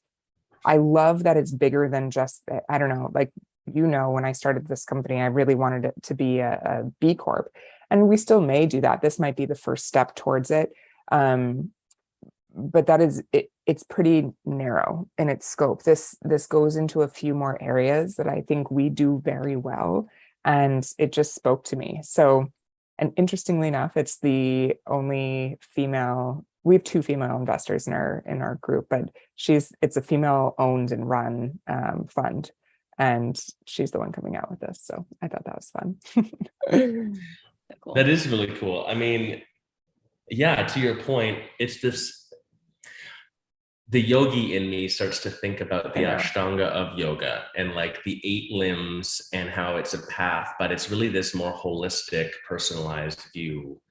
I love that it's bigger than just, I don't know, like, when I started this company, I really wanted it to be a B Corp, and we still may do that. This might be the first step towards it. But that is, it's pretty narrow in its scope. This goes into a few more areas that I think we do very well. And it just spoke to me. So, and interestingly enough, it's the only female. We have 2 female investors in our group, but it's a female owned and run fund, and she's the one coming out with this. So I thought that was fun. Cool. That is really cool. I mean, yeah, to your point, it's this. The yogi in me starts to think about the Ashtanga of yoga and like the 8 limbs and how it's a path, but it's really this more holistic, personalized view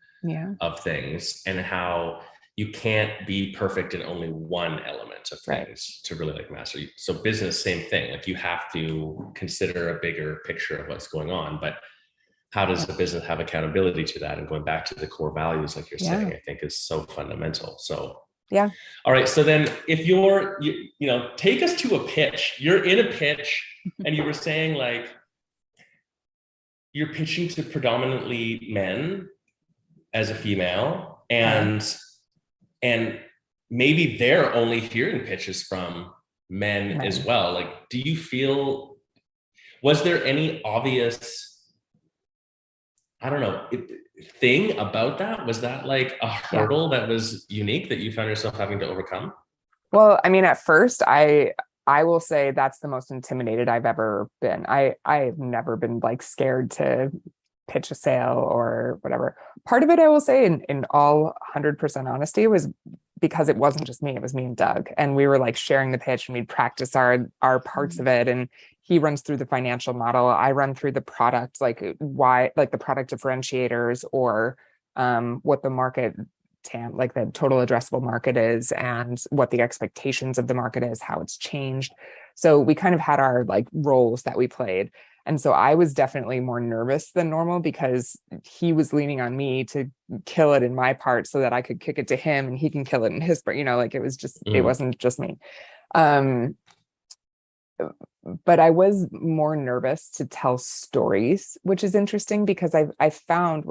of things, and how you can't be perfect in only one element of things to really like master. So business, same thing. Like you have to consider a bigger picture of what's going on, but how does the business have accountability to that? And going back to the core values, like you're saying, I think is so fundamental. So yeah. All right. So then if you take us to a pitch. You're in a pitch and you were saying like you're pitching to predominantly men as a female, and maybe they're only hearing pitches from men as well. Like, do you feel, was there any obvious, I don't know, thing about that? Was that like a hurdle that was unique that you found yourself having to overcome? Well, I mean, at first, I will say that's the most intimidated I've ever been. I've never been like scared to pitch a sale or whatever. Part of it, I will say, in all 100% honesty, was because it wasn't just me. It was me and Doug, and we were like sharing the pitch, and we'd practice our parts of it. And he runs through the financial model. I run through the product, like why, like the product differentiators, or what the market TAM, like the total addressable market is, and what the expectations of the market is, how it's changed. So we kind of had our like roles that we played. And so I was definitely more nervous than normal because he was leaning on me to kill it in my part so that I could kick it to him and he can kill it in his part, like it was just, it wasn't just me. But I was more nervous to tell stories, which is interesting because I found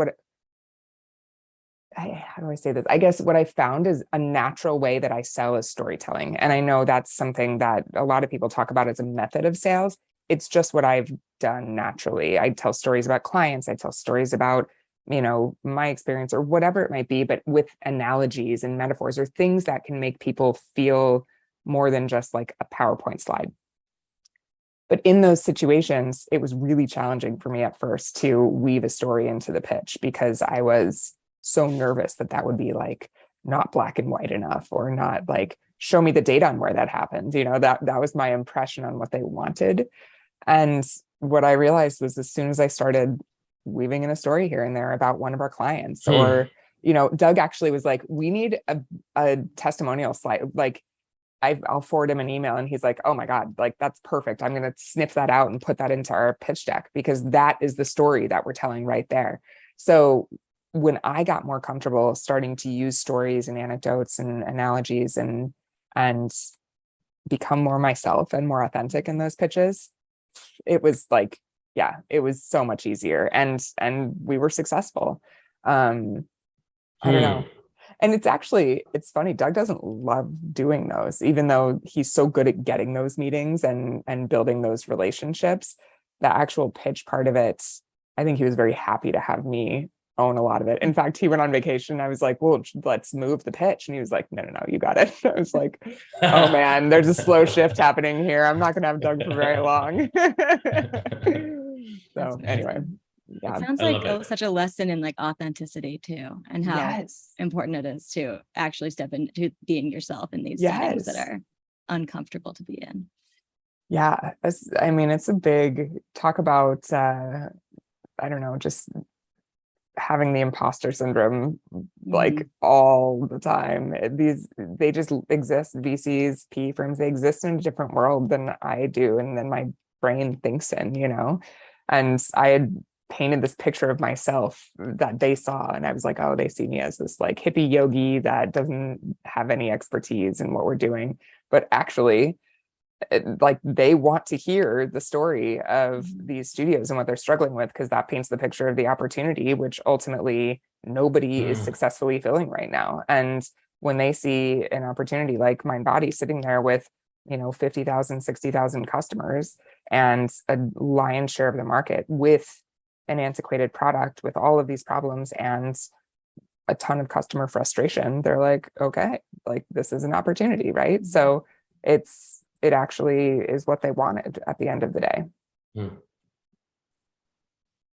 how do I say this? I guess what I found is a natural way that I sell is storytelling. And I know that's something that a lot of people talk about as a method of sales. It's just what I've done naturally. I tell stories about clients. I tell stories about, my experience or whatever it might be, but with analogies and metaphors or things that can make people feel more than just like a PowerPoint slide. But in those situations, it was really challenging for me at first to weave a story into the pitch because I was so nervous that would be like not black and white enough or not like show me the data on where that happened. That was my impression on what they wanted. And what I realized was as soon as I started weaving in a story here and there about one of our clients or, Doug actually was like, we need a testimonial slide. Like I'll forward him an email and he's like, oh my God, like that's perfect. I'm going to sniff that out and put that into our pitch deck because that is the story that we're telling right there. So when I got more comfortable starting to use stories and anecdotes and analogies and become more myself and more authentic in those pitches, it was like, it was so much easier and we were successful. I don't know. And it's funny, Doug doesn't love doing those, even though he's so good at getting those meetings and building those relationships. The actual pitch part of it, I think he was very happy to have me own a lot of it. In fact, he went on vacation. I was like, well, let's move the pitch. And he was like, no, you got it. I was like, oh man, there's a slow shift happening here. I'm not going to have Doug for very long. So anyway. Yeah. It sounds like such a lesson in like authenticity too, and how important it is to actually step into being yourself in these settings that are uncomfortable to be in. Yeah. I mean, it's a big talk about, I don't know, just having the imposter syndrome like all the time. They just exist. VCs, PE firms, they exist in a different world than I do. And then my brain thinks in, and I had painted this picture of myself that they saw. And I was like, oh, they see me as this like hippie yogi that doesn't have any expertise in what we're doing. But actually, like they want to hear the story of these studios and what they're struggling with, because that paints the picture of the opportunity, which ultimately nobody is successfully filling right now. And when they see an opportunity like Mindbody sitting there with 50,000, 60,000 customers and a lion's share of the market with an antiquated product with all of these problems and a ton of customer frustration, they're like, okay, like this is an opportunity, right? So it actually is what they wanted at the end of the day.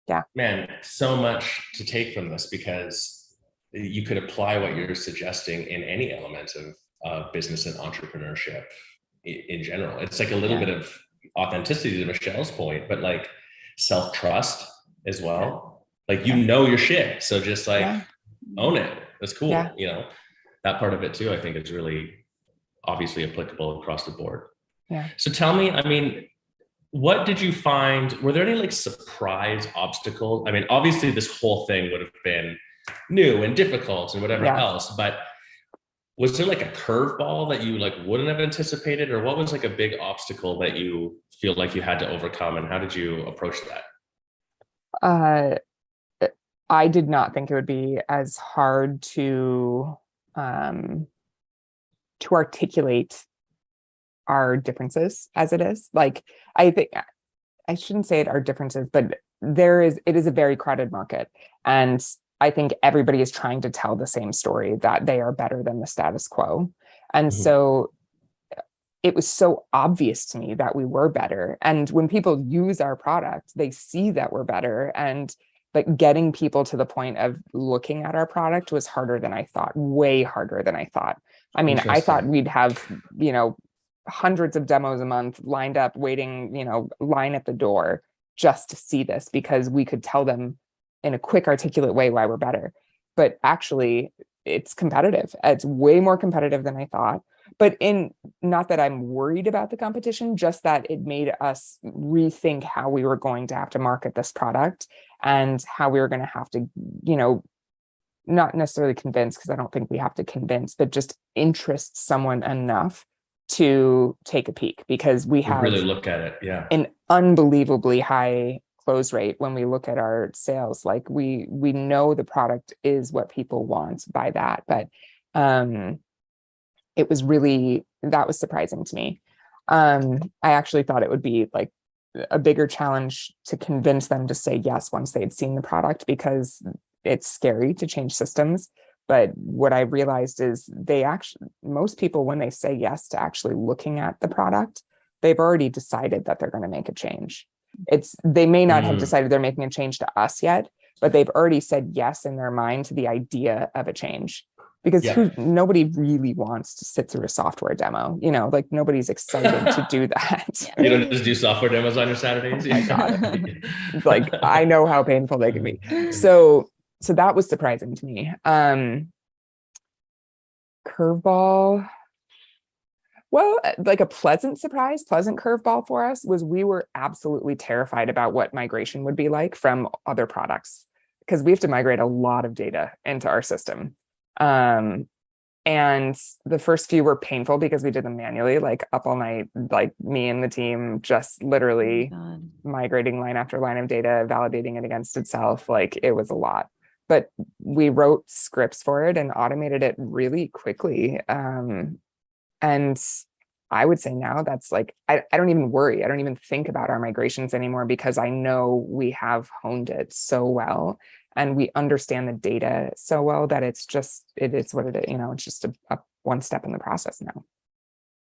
Yeah. Man, so much to take from this, because you could apply what you're suggesting in any element of business and entrepreneurship in general. It's like a little bit of authenticity to Michelle's point, but like self-trust as well. Like, your shit. So just like own it. That's cool. That part of it too, I think is really obviously applicable across the board. Yeah. So tell me, I mean, what did you find? Were there any like surprise obstacles? I mean, obviously this whole thing would have been new and difficult and whatever else, but was there like a curveball that you like wouldn't have anticipated, or what was like a big obstacle that you feel like you had to overcome, and how did you approach that? I did not think it would be as hard to articulate our differences as it is. Like, I think I shouldn't say it are differences, but it is a very crowded market. And I think everybody is trying to tell the same story, that they are better than the status quo. And so it was so obvious to me that we were better. And when people use our product, they see that we're better. But getting people to the point of looking at our product was harder than I thought, way harder than I thought. I mean, I thought we'd have, hundreds of demos a month lined up, waiting, line at the door just to see this, because we could tell them in a quick, articulate way why we're better. But actually, it's competitive. It's way more competitive than I thought. But not that I'm worried about the competition, just that it made us rethink how we were going to have to market this product and how we were going to have to, not necessarily convince, because I don't think we have to convince, but just interest someone enough to take a peek, because we have really look at it. Yeah. An unbelievably high close rate when we look at our sales. Like we know the product is what people want by that, but it was really, that was surprising to me. I actually thought it would be like a bigger challenge to convince them to say yes once they'd seen the product, because it's scary to change systems. But what I realized is most people, when they say yes to actually looking at the product, they've already decided that they're going to make a change. They may not have decided they're making a change to us yet, but they've already said yes in their mind to the idea of a change. Because nobody really wants to sit through a software demo, like nobody's excited to do that. You don't just do software demos on your Saturdays? Oh my God. Like, I know how painful they can be. So that was surprising to me. Curveball. Well, like a pleasant curveball for us was we were absolutely terrified about what migration would be like from other products, because we have to migrate a lot of data into our system. And the first few were painful because we did them manually, like up all night, like me and the team just literally migrating line after line of data, validating it against itself. Like it was a lot, but we wrote scripts for it and automated it really quickly. And I would say now that's like, I don't even worry. I don't even think about our migrations anymore, because I know we have honed it so well. And we understand the data so well that it is what it is. It's just a one step in the process now.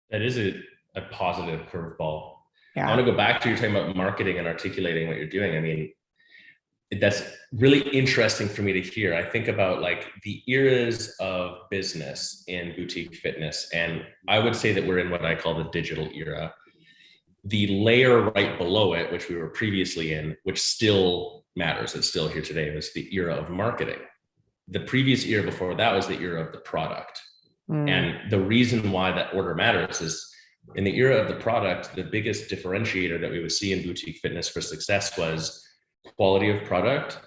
That is a positive curveball. Yeah. I want to go back to you talking about marketing and articulating what you're doing. I mean, that's really interesting for me to hear. I think about like the eras of business in boutique fitness, and I would say that we're in what I call the digital era. The layer right below it, which we were previously in, which still matters, it's still here today, was the era of marketing. The previous era before that was the era of the product. And the reason why that order matters is in the era of the product, the biggest differentiator that we would see in boutique fitness for success was quality of product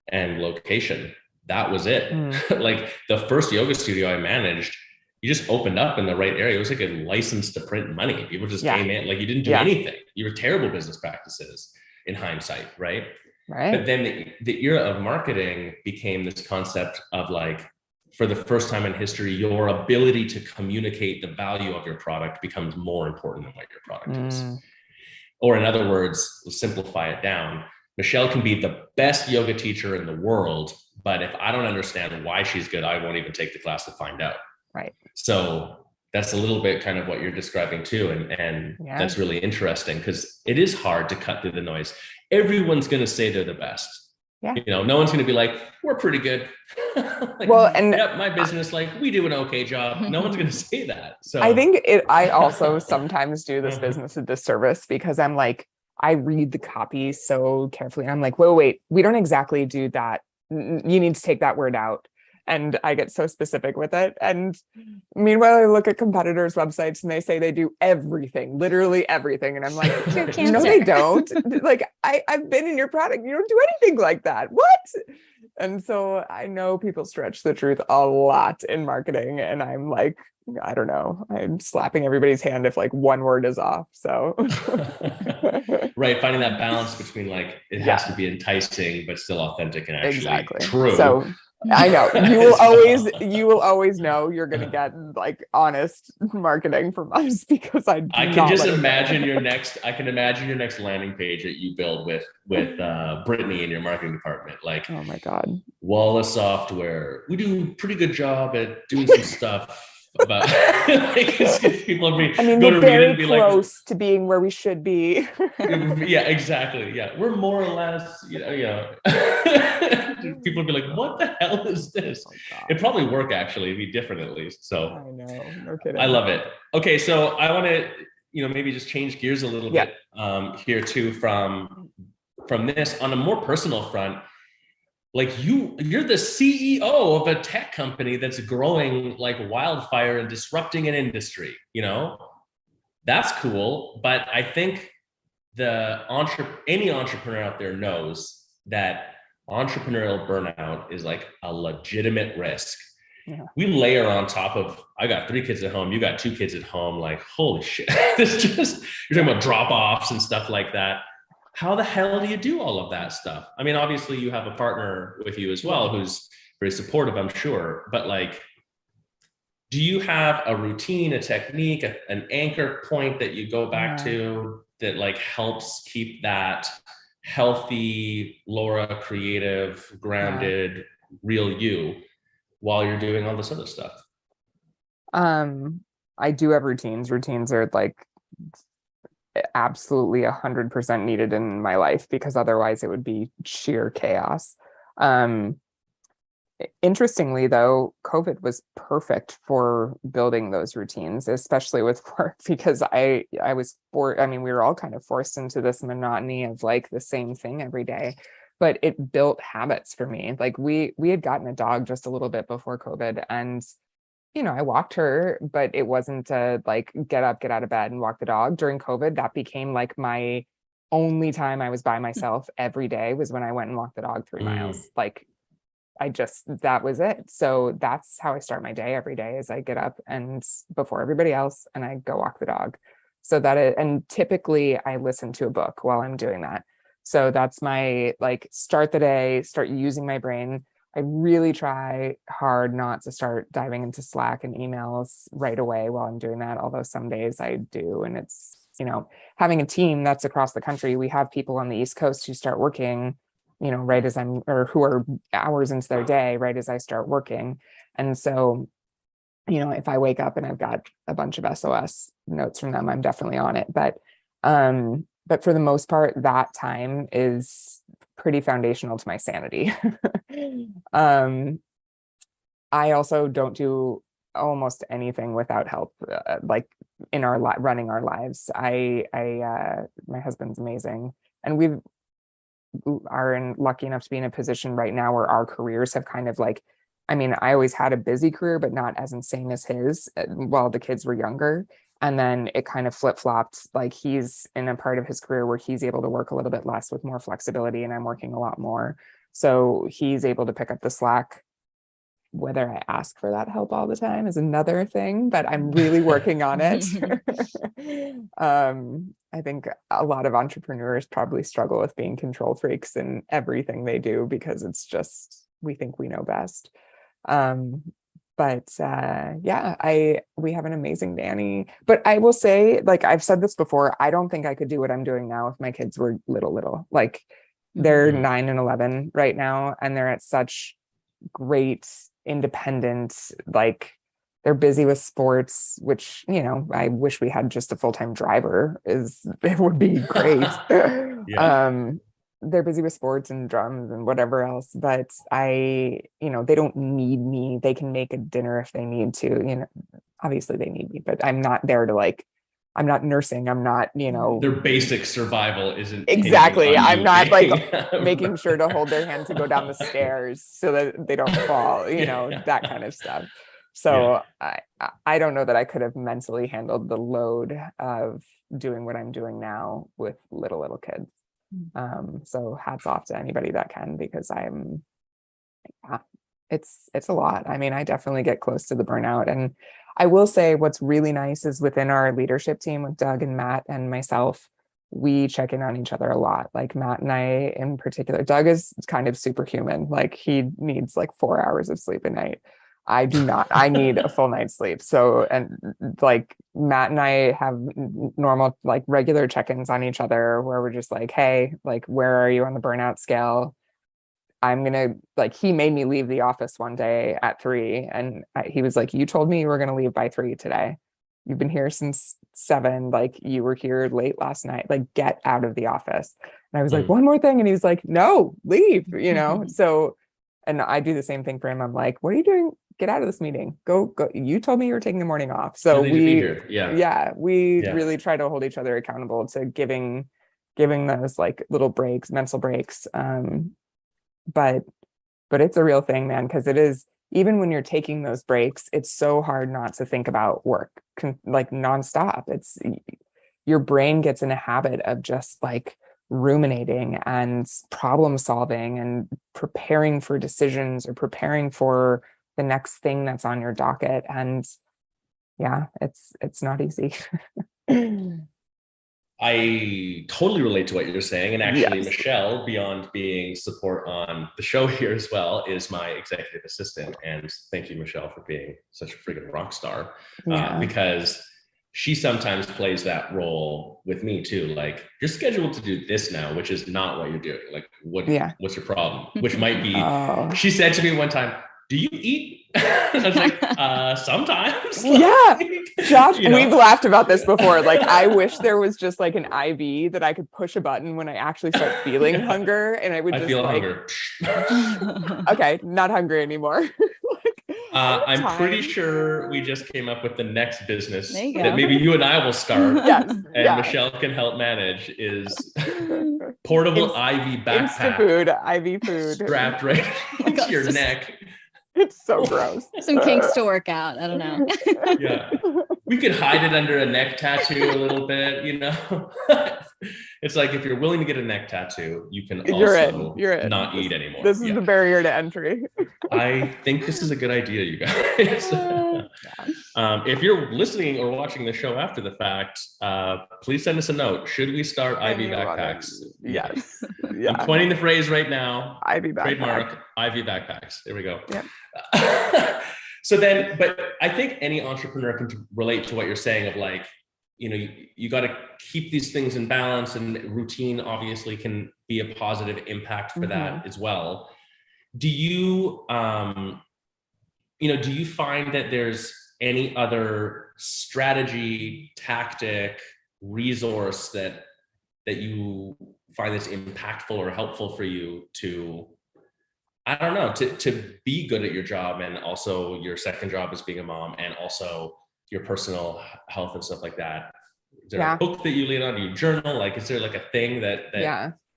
and location. That was it. Like the first yoga studio I managed, you just opened up in the right area. It was like a license to print money. People just came in, like you didn't do anything. You were terrible business practices in hindsight, right? But then the era of marketing became this concept of like, for the first time in history, your ability to communicate the value of your product becomes more important than what your product is. Or in other words, we'll simplify it down. Michelle can be the best yoga teacher in the world, but if I don't understand why she's good, I won't even take the class to find out. Right. So that's a little bit kind of what you're describing too. And that's really interesting, because it is hard to cut through the noise. Everyone's going to say they're the best. Yeah. No one's going to be like, we're pretty good. Like, well, and my business, like we do an okay job. No one's going to say that. So I think I also sometimes do this business a disservice, because I'm like, I read the copy so carefully. And I'm like, wait, we don't exactly do that. You need to take that word out. And I get so specific with it. And meanwhile, I look at competitors' websites and they say they do everything, literally everything. And I'm like, no, they don't. Like, I've been in your product. You don't do anything like that. What? And so I know people stretch the truth a lot in marketing. And I'm like, I don't know. I'm slapping everybody's hand if like one word is off. So right, finding that balance between like it has to be enticing but still authentic and actually true. So I know you will always know you're going to get like honest marketing from us, because I can just imagine your next landing page that you build with Brittany in your marketing department. Like, oh my God, Walla software. We do a pretty good job at doing some stuff. About like, people we're very close to being where we should be. Yeah, exactly. Yeah, we're more or less, people would be like, what the hell is this? It'd probably work, actually. It'd be different at least. So I know, no kidding. I love it. Okay, so I want to maybe just change gears a little bit here too, from this on a more personal front. like you're the CEO of a tech company that's growing like wildfire and disrupting an industry, that's cool. But I think any entrepreneur out there knows that entrepreneurial burnout is like a legitimate risk. Yeah. We layer on top of, I got 3 kids at home, you got 2 kids at home, like, holy shit. It's just, you're talking about drop-offs and stuff like that. How the hell do you do all of that stuff? I mean, obviously you have a partner with you as well, who's very supportive, I'm sure, but like, do you have a routine, a technique, an anchor point that you go back to that like helps keep that healthy, Laura, creative, grounded, real you while you're doing all this other stuff? I do have routines. Routines are like absolutely 100% needed in my life, because otherwise it would be sheer chaos. Interestingly, though, COVID was perfect for building those routines, especially with work, because I mean, we were all kind of forced into this monotony of like the same thing every day, but it built habits for me. Like we had gotten a dog just a little bit before COVID, and I walked her, but it wasn't like get up, get out of bed and walk the dog. During COVID, that became like my only time I was by myself every day, was when I went and walked the dog 3 miles. Like that was it. So that's how I start my day every day, is I get up and before everybody else and I go walk the dog. So and typically I listen to a book while I'm doing that. So that's my like start the day, start using my brain. I really try hard not to start diving into Slack and emails right away while I'm doing that. Although some days I do. And it's, having a team that's across the country. We have people on the East Coast who start working, right as or who are hours into their day, right as I start working. And so, if I wake up and I've got a bunch of SOS notes from them, I'm definitely on it. But for the most part, that time is pretty foundational to my sanity. I also don't do almost anything without help, like in our running our lives. My husband's amazing, and we are lucky enough to be in a position right now where our careers have kind of like, I mean, I always had a busy career, but not as insane as his while the kids were younger. And then it kind of flip-flopped. Like he's in a part of his career where he's able to work a little bit less with more flexibility, and I'm working a lot more. So he's able to pick up the slack. Whether I ask for that help all the time is another thing, but I'm really working on it. I think a lot of entrepreneurs probably struggle with being control freaks in everything they do, because it's just, we think we know best. We have an amazing nanny. But I will say, like I've said this before, I don't think I could do what I'm doing now if my kids were little. Like they're 9 and 11 right now, and they're at such great independent, like they're busy with sports, which, I wish we had just a full-time driver, it would be great. They're busy with sports and drums and whatever else, but they don't need me. They can make a dinner if they need to, obviously they need me, but I'm not there to like, I'm not nursing. I'm not, their basic survival isn't exactly. I'm not like making sure to hold their hand to go down the stairs so that they don't fall, that kind of stuff. So I don't know that I could have mentally handled the load of doing what I'm doing now with little kids. So hats off to anybody that can, because it's a lot. I mean, I definitely get close to the burnout. And I will say what's really nice is within our leadership team with Doug and Matt and myself, we check in on each other a lot. Like Matt and I in particular. Doug is kind of superhuman. Like he needs like 4 hours of sleep a night. I do not. I need a full night's sleep. So, and like Matt and I have normal, like regular check-ins on each other where we're just like, hey, like, where are you on the burnout scale? He made me leave the office one day at 3, and he was like, you told me you were going to leave by 3 today. You've been here since 7. Like you were here late last night, like get out of the office. And I was like, one more thing. And he was like, no, leave, So, and I do the same thing for him. I'm like, what are you doing? Get out of this meeting. Go. You told me you were taking the morning off. So we really try to hold each other accountable to giving those like little breaks, mental breaks. But but it's a real thing, man, because it is, even when you're taking those breaks, it's so hard not to think about work like nonstop. It's, your brain gets in a habit of just like ruminating and problem solving and preparing for decisions or preparing for the next thing that's on your docket. And yeah, it's not easy. I totally relate to what you're saying. And actually, Yes. Michelle, beyond being support on the show here as well, is my executive assistant. And thank you, Michelle, for being such a freaking rock star. Because she sometimes plays that role with me too. Like, you're scheduled to do this now, which is not what you're doing. Like, what's your problem? Which might be, she said to me one time, do you eat? I was like, sometimes. Yeah. Josh, we've laughed about this before. Like, I wish there was just like an IV that I could push a button when I actually start feeling hunger, and I would just feel like, hunger. Okay, not hungry anymore. I'm pretty sure we just came up with the next business that maybe you and I will start. Yes, and Michelle can help manage, is portable IV backpack. Insta-food, IV food. Strapped right to your neck. It's so gross. Some kinks to work out. I don't know. Yeah. We could hide it under a neck tattoo a little bit, It's like, if you're willing to get a neck tattue, you can also you're in. not eat anymore. This is the barrier to entry. I think this is a good idea, you guys. If you're listening or watching the show after the fact, please send us a note. Should we start IV backpacks? Yes. I'm coining the phrase right now. IV backpack. Trademark IV backpacks. There we go. Yep. So then, but I think any entrepreneur can relate to what you're saying of like, you got to keep these things in balance, and routine obviously can be a positive impact for that as well. Do you, do you find that there's any other strategy, tactic, resource that you find that's impactful or helpful for you to, I don't know, to be good at your job, and also your second job as being a mom, and also your personal health and stuff like that? Is there a book that you lean on? Do you journal? Like, is there like a thing that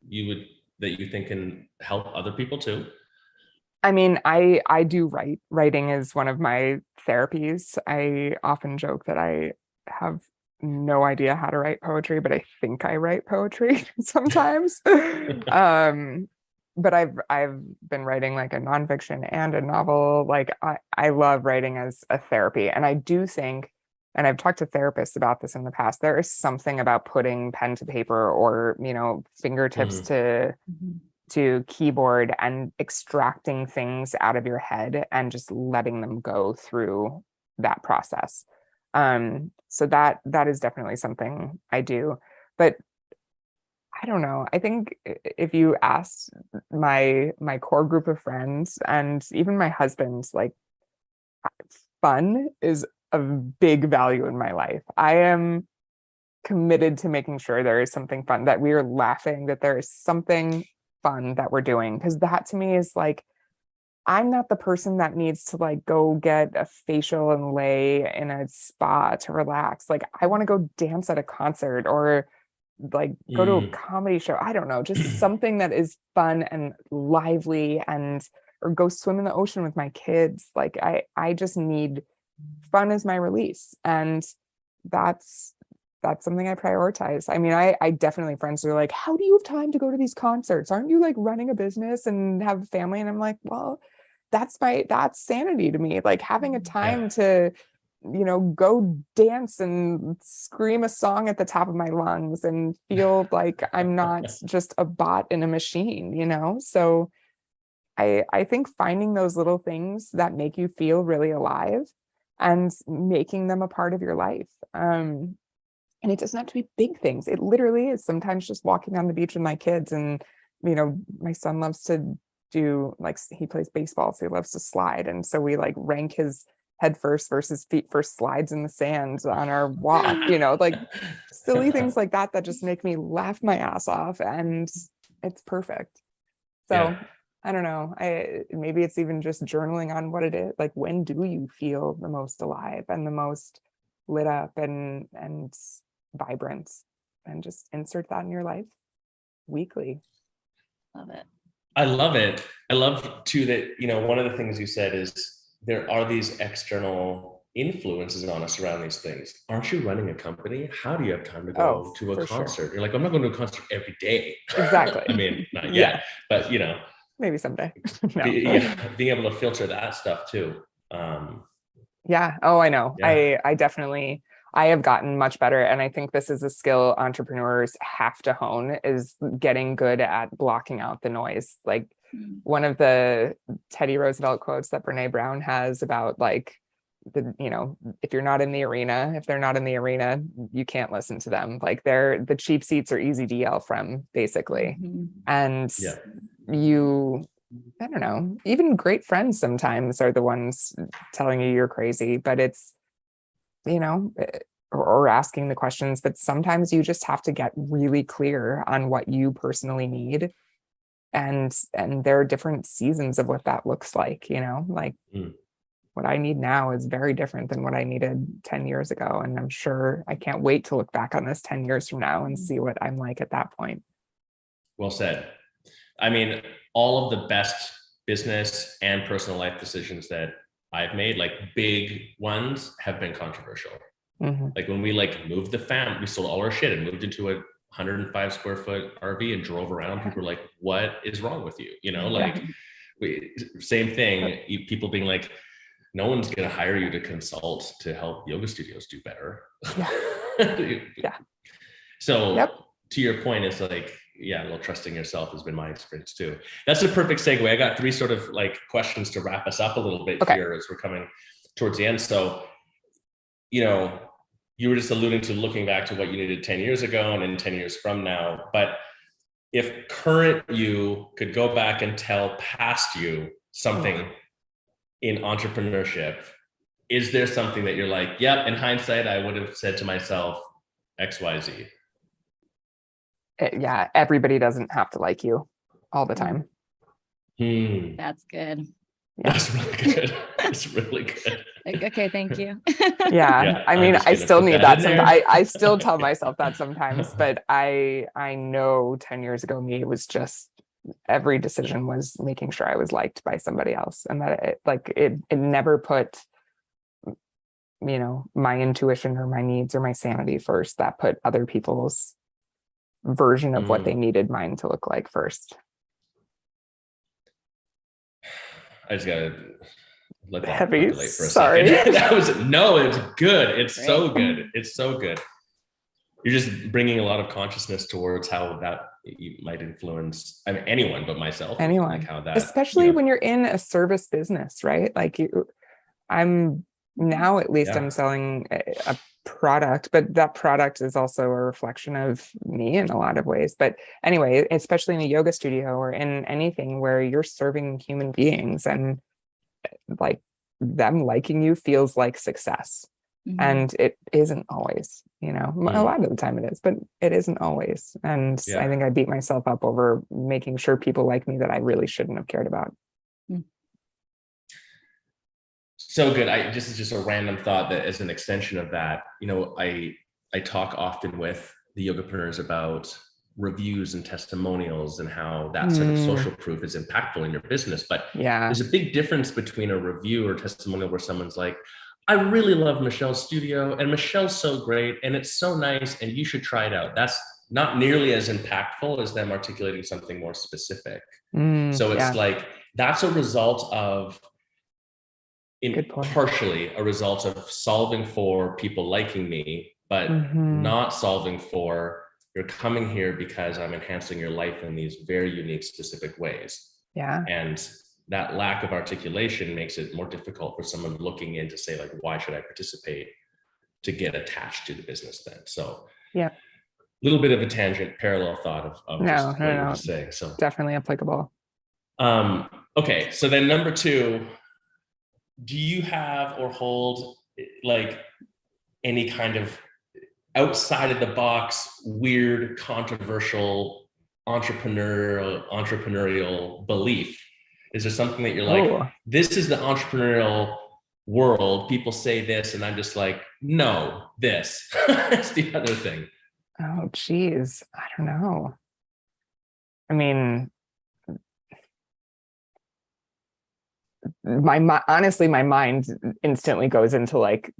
you think can help other people too? I mean, I do write. Writing is one of my therapies. I often joke that I have no idea how to write poetry, but I think I write poetry sometimes. But I've been writing like a nonfiction and a novel. Like, I love writing as a therapy. And I do think, and I've talked to therapists about this in the past, there is something about putting pen to paper or, fingertips to keyboard and extracting things out of your head and just letting them go through that process. So that is definitely something I do. But I don't know. I think if you asked my core group of friends, and even my husband, like, fun is a big value in my life. I am committed to making sure there is something fun, that we are laughing, that there is something fun that we're doing. Because that to me is like, I'm not the person that needs to like go get a facial and lay in a spa to relax. Like, I want to go dance at a concert, or like go to a comedy show. I don't know, just something that is fun and lively, or go swim in the ocean with my kids. Like, I just need fun as my release. And that's something I prioritize. I mean, I definitely, friends are like, how do you have time to go to these concerts? Aren't you like running a business and have a family? And I'm like, well, that's sanity to me. Like, having a time to, go dance and scream a song at the top of my lungs and feel like I'm not just a bot in a machine, So I think finding those little things that make you feel really alive and making them a part of your life. And it doesn't have to be big things. It literally is sometimes just walking on the beach with my kids. And, my son loves to do, like, he plays baseball, so he loves to slide. And so we like rank his head first versus feet first slides in the sand on our walk, like silly things like that just make me laugh my ass off. And it's perfect. So I don't know. Maybe it's even just journaling on what it is. Like, when do you feel the most alive and the most lit up and vibrant, and just insert that in your life weekly. Love it. I love it. I love too that, you know, one of the things you said is there are these external influences on us around these things. Aren't you running a company? How do you have time to go to a concert? Sure. You're like, I'm not going to a concert every day. Exactly. I mean, not yet, but you know, maybe someday. No. Being able to filter that stuff too. Yeah. Oh, I know. Yeah. I definitely, I have gotten much better. And I think this is a skill entrepreneurs have to hone, is getting good at blocking out the noise. Like one of the Teddy Roosevelt quotes that Brene Brown has about like, you know, if they're not in the arena, you can't listen to them. Like the cheap seats are easy to yell from, basically. And I don't know, even great friends sometimes are the ones telling you you're crazy, but it's, you know, or asking the questions, but sometimes you just have to get really clear on what you personally need. And there are different seasons of what that looks like, you know, like what I need now is very different than what I needed 10 years ago. And I'm sure I can't wait to look back on this 10 years from now and see what I'm like at that point. Well said. I mean, all of the best business and personal life decisions that I've made, like big ones, have been controversial. Like when we like moved the family, we sold all our shit and moved into a 105 square foot RV and drove around. People were like, what is wrong with you? You know, like same thing, people being like, no one's going to hire you to consult to help yoga studios do better. So to your point, it's like, yeah, well, trusting yourself has been my experience too. That's a perfect segue. I got 3 sort of like questions to wrap us up a little bit here as we're coming towards the end. So, you know, you were just alluding to looking back to what you needed 10 years ago and then 10 years from now. But if current you could go back and tell past you something in entrepreneurship, is there something that you're like, yep, in hindsight, I would have said to myself X, Y, Z? Yeah, everybody doesn't have to like you all the time. That's good. Yeah. That's really good. It's really good. Okay, thank you. Yeah, I mean, I still need that. I still tell myself that sometimes, but I know 10 years ago me, it was just every decision was making sure I was liked by somebody else, and that it never put, you know, my intuition or my needs or my sanity first. That put other people's version of what they needed mine to look like first. I just gotta let that heavy percolate for a second. It was good. It's Great. so good. It's so good. You're just bringing a lot of consciousness towards how that might influence, I mean, anyone but myself. Anyone, like how that, especially when you're in a service business, right? Like I'm now, at least I'm selling a product, but that product is also a reflection of me in a lot of ways. But anyway, especially in a yoga studio or in anything where you're serving human beings, and like them liking you feels like success. And it isn't always, you know, a lot of the time it is, but it isn't always. And I think I beat myself up over making sure people like me that I really shouldn't have cared about. So good. This is just a random thought that as an extension of that, you know, I talk often with the yogapreneurs about reviews and testimonials and how that sort of social proof is impactful in your business. But there's a big difference between a review or testimonial where someone's like, I really love Michelle's studio and Michelle's so great and it's so nice and you should try it out. That's not nearly as impactful as them articulating something more specific. So it's like, that's a result of, partially a result of solving for people liking me, but not solving for, you're coming here because I'm enhancing your life in these very unique, specific ways. And that lack of articulation makes it more difficult for someone looking in to say, like, why should I participate, to get attached to the business then. So a little bit of a tangent, parallel thought of what you were saying. So definitely applicable. Okay, so then number 2, do you have or hold like any kind of outside of the box, weird, controversial, entrepreneurial belief? Is there something that you're like, this is the entrepreneurial world, people say this, and I'm just like, no, this. That's the other thing. Oh, geez. I don't know. I mean, honestly, my mind instantly goes into like,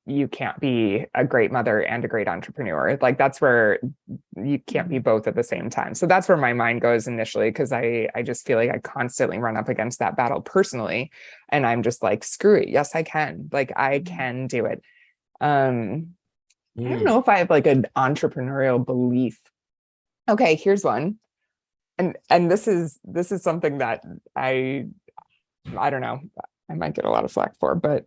you can't be a great mother and a great entrepreneur. Like that's where you can't be both at the same time. So that's where my mind goes initially, because I just feel like I constantly run up against that battle personally. And I'm just like, screw it. Yes, I can. Like I can do it. I don't know if I have like an entrepreneurial belief. Okay, here's one. And this is something that I don't know, I might get a lot of flack for, but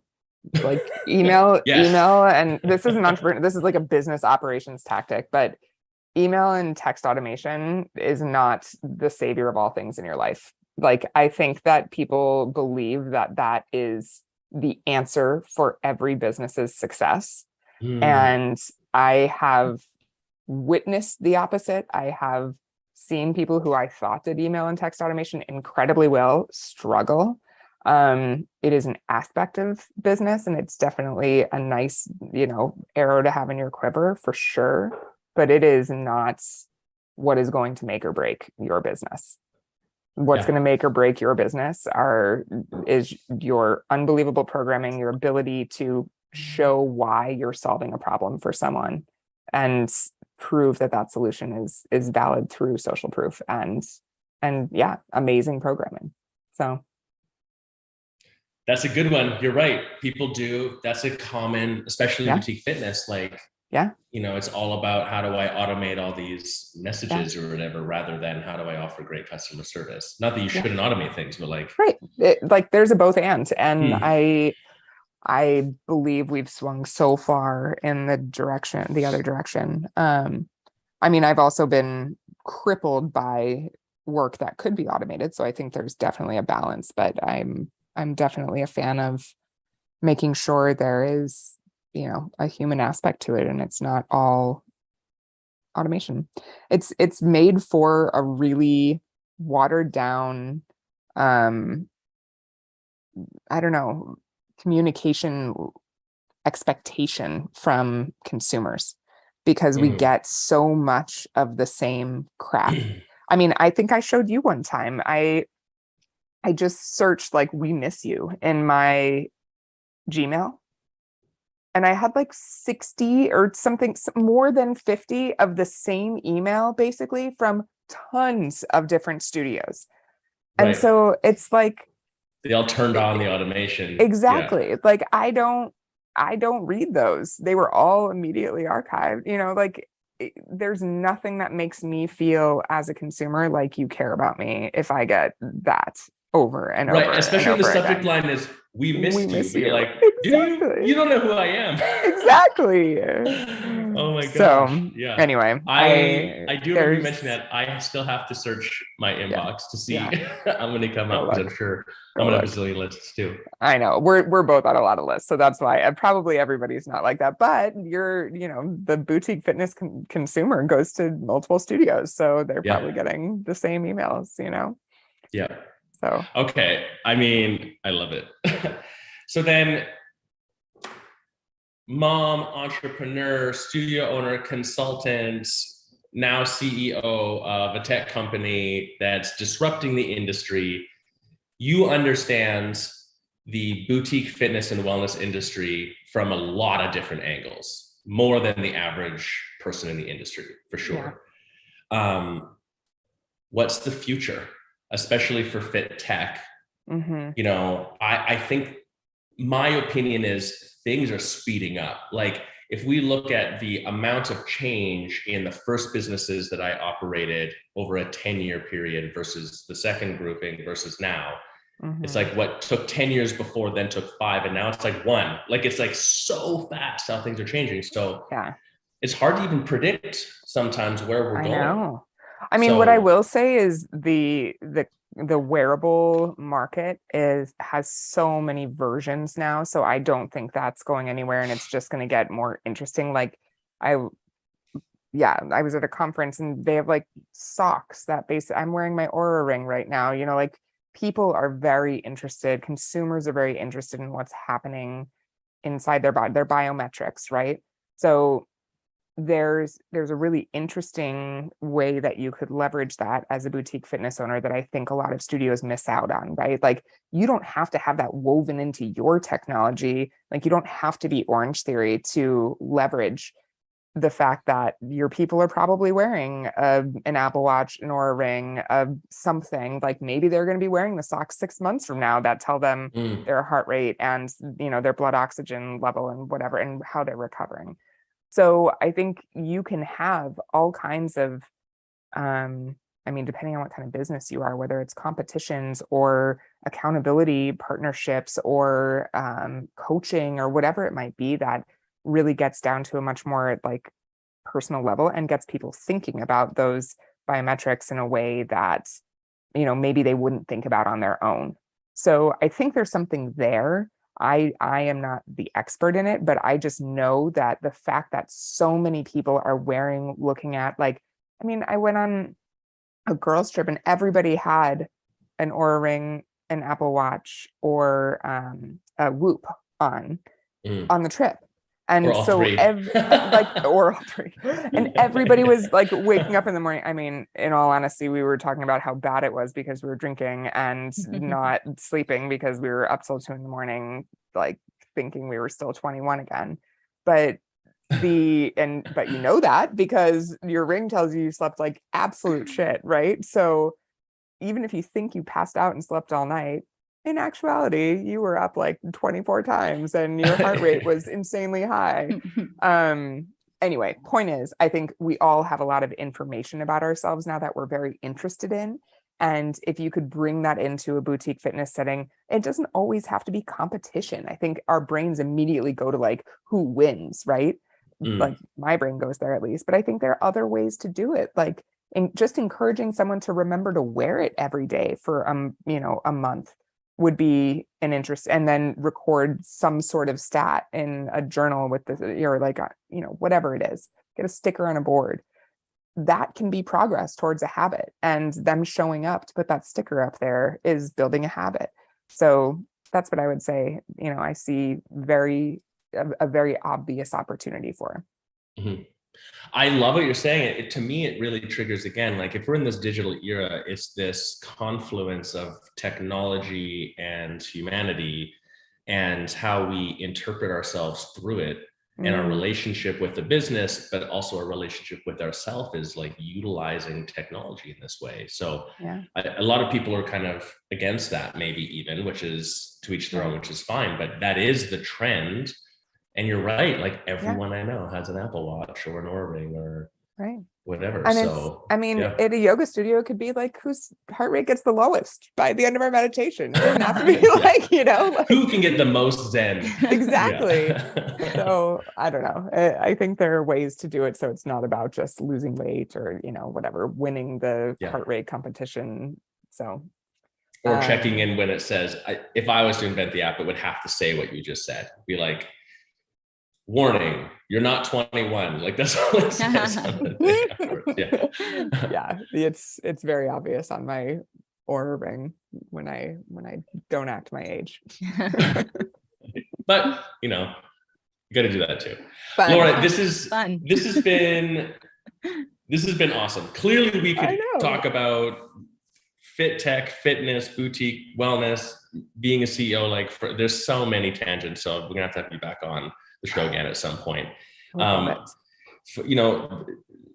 like email, and this is an entrepreneur, this is like a business operations tactic, but email and text automation is not the savior of all things in your life. Like, I think that people believe that that is the answer for every business's success. And I have witnessed the opposite. I have seen people who I thought did email and text automation incredibly well struggle. It is an aspect of business, and it's definitely a nice, arrow to have in your quiver for sure, but it is not what is going to make or break your business. What's going to make or break your business is your unbelievable programming, your ability to show why you're solving a problem for someone and prove that solution is valid through social proof and amazing programming. So that's a good one. You're right. People do. That's a common, especially boutique fitness. Like, it's all about how do I automate all these messages or whatever, rather than how do I offer great customer service? Not that you shouldn't automate things, but like, like there's a both and I believe we've swung so far in the other direction. I mean, I've also been crippled by work that could be automated. So I think there's definitely a balance, but I'm definitely a fan of making sure there is, a human aspect to it, and it's not all automation. It's made for a really watered down, I don't know, communication expectation from consumers, because we get so much of the same crap. I mean, I think I showed you one time, I just searched like "we miss you" in my Gmail, and I had like 60 or something, more than 50 of the same email, basically from tons of different studios. And so it's like they all turned on the automation. Exactly. Like I don't read those. They were all immediately archived. There's nothing that makes me feel as a consumer like you care about me if I get that over and over. Right. Especially when the subject line is "we miss you." You're like, exactly. You don't know who I am. Exactly. Oh my gosh. So anyway, I do remember you mentioning that. I still have to search my inbox to see how many come up, because I'm sure I'm on a bazillion lists too. I know we're both on a lot of lists, so that's why probably everybody's not like that. But the boutique fitness consumer goes to multiple studios, so they're probably getting the same emails. Yeah. So okay, I mean, I love it. So then, mom, entrepreneur, studio owner, consultant, now CEO of a tech company that's disrupting the industry. You understand the boutique fitness and wellness industry from a lot of different angles, more than the average person in the industry, for sure. What's the future, especially for fit tech? I think my opinion is things are speeding up. Like, if we look at the amount of change in the first businesses that I operated over a 10-year period versus the second grouping versus now, it's like what took 10 years before then took 5, and now it's like 1. Like, it's like so fast how things are changing. So it's hard to even predict sometimes where we're going. I know. I mean, what I will say is the wearable market has so many versions now. So I don't think that's going anywhere, and it's just going to get more interesting. Like I was at a conference, and they have like socks that I'm wearing my Aura ring right now. Like, people are very interested. Consumers are very interested in what's happening inside their body, their biometrics, right? So there's a really interesting way that you could leverage that as a boutique fitness owner that I think a lot of studios miss out on, right? Like, you don't have to have that woven into your technology. Like, you don't have to be Orange Theory to leverage the fact that your people are probably wearing an Apple Watch, an Oura Ring, something. Like, maybe they're going to be wearing the socks 6 months from now that tell them their heart rate and, you know, their blood oxygen level and whatever, and how they're recovering. So I think you can have all kinds of, I mean, depending on what kind of business you are, whether it's competitions or accountability partnerships or coaching or whatever it might be, that really gets down to a much more like personal level and gets people thinking about those biometrics in a way that, you know, maybe they wouldn't think about on their own. So I think there's something there. I am not the expert in it, but I just know that the fact that so many people are wearing, looking at, like, I mean, I went on a girls trip and everybody had an Oura Ring, an Apple Watch, or a Whoop on the trip. And so like, or all three. And everybody was like waking up in the morning. I mean, in all honesty, we were talking about how bad it was because we were drinking and not sleeping because we were up till 2 a.m, like thinking we were still 21 again. But but you know that because your ring tells you slept like absolute shit, right? So even if you think you passed out and slept all night, in actuality, you were up like 24 times and your heart rate was insanely high. Anyway, point is, I think we all have a lot of information about ourselves now that we're very interested in. And if you could bring that into a boutique fitness setting, it doesn't always have to be competition. I think our brains immediately go to like, who wins, right? Like my brain goes there at least, but I think there are other ways to do it. Like, just encouraging someone to remember to wear it every day for, you know, a month would be an interest, and then record some sort of stat in a journal with the, or like, you know, whatever it is, get a sticker on a board. That can be progress towards a habit, and them showing up to put that sticker up there is building a habit. So that's what I would say, you know, I see a very obvious opportunity for. I love what you're saying. To me, it really triggers, again, like if we're in this digital era, it's this confluence of technology and humanity and how we interpret ourselves through it, and our relationship with the business, but also our relationship with ourselves is like utilizing technology in this way. So a lot of people are kind of against that, maybe even, which is to each their own, which is fine, but that is the trend. And you're right, like everyone I know has an Apple Watch or an Oura Ring or whatever. And so I mean, at a yoga studio, it could be like whose heart rate gets the lowest by the end of our meditation. It doesn't have to be like, you know, like, who can get the most Zen. Exactly. So I don't know. I think there are ways to do it so it's not about just losing weight or, you know, whatever, winning the heart rate competition. So or checking in when it says, if I was to invent the app, it would have to say what you just said. Be like, warning, you're not 21. Like, that's all it says on the thing. Yeah, it's very obvious on my Oura Ring when I don't act my age. But you know, you got to do that too. Fun. Laura, this has been awesome. Clearly we could talk about fit tech, fitness, boutique, wellness, being a CEO. Like, there's so many tangents, so we're gonna have you back on the show again at some point. You know,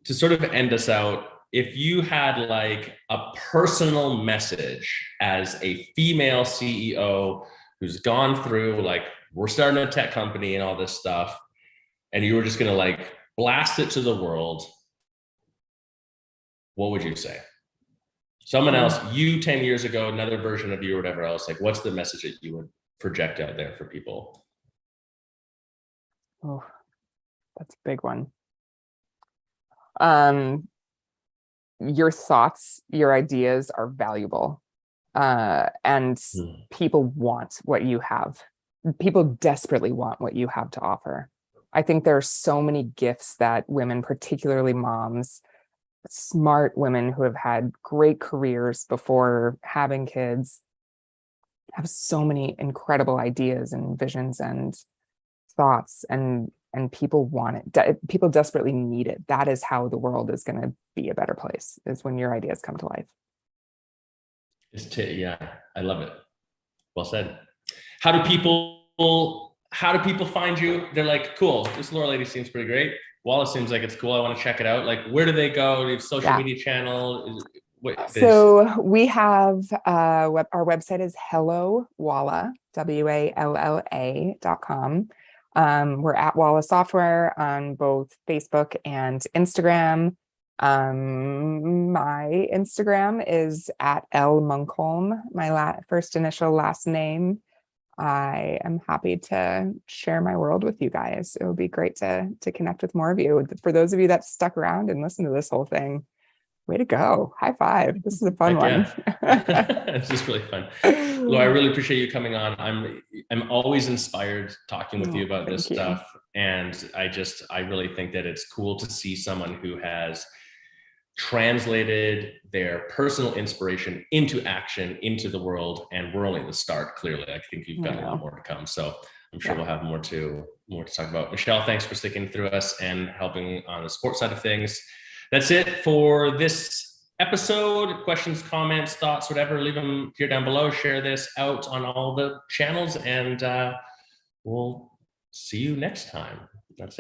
to sort of end us out, if you had like a personal message as a female CEO who's gone through, like, we're starting a tech company and all this stuff, and you were just gonna like blast it to the world, what would you say? Someone else, you 10 years ago, another version of you or whatever else, like, what's the message that you would project out there for people? Oh, that's a big one. Your thoughts, your ideas are valuable. And people want what you have. People desperately want what you have to offer. I think there are so many gifts that women, particularly moms, smart women who have had great careers before having kids, have so many incredible ideas and visions and thoughts and and people want it. People desperately need it. That is how the world is going to be a better place, is when your ideas come to life. Yeah, I love it. Well said. How do people find you? They're like, cool, this Laura lady seems pretty great. Walla seems like it's cool. I want to check it out. Like, where do they go? Do you have a social media channel? So we have our website is Hello Walla, WALLA.com. We're at Walla Software on both Facebook and Instagram. My Instagram is at L Munkholm, my first initial last name. I am happy to share my world with you guys. It would be great to connect with more of you. For those of you that stuck around and listened to this whole thing, way to go. High five. This is a fun one. It's just really fun. Laura, I really appreciate you coming on. I'm always inspired talking with you about this stuff. And I really think that it's cool to see someone who has translated their personal inspiration into action, into the world. And we're only at the start, clearly. I think you've got a lot more to come. So I'm sure we'll have more to talk about. Michelle, thanks for sticking through us and helping on the sports side of things. That's it for this episode. Questions, comments, thoughts, whatever, leave them here down below. Share this out on all the channels, and we'll see you next time. That's it.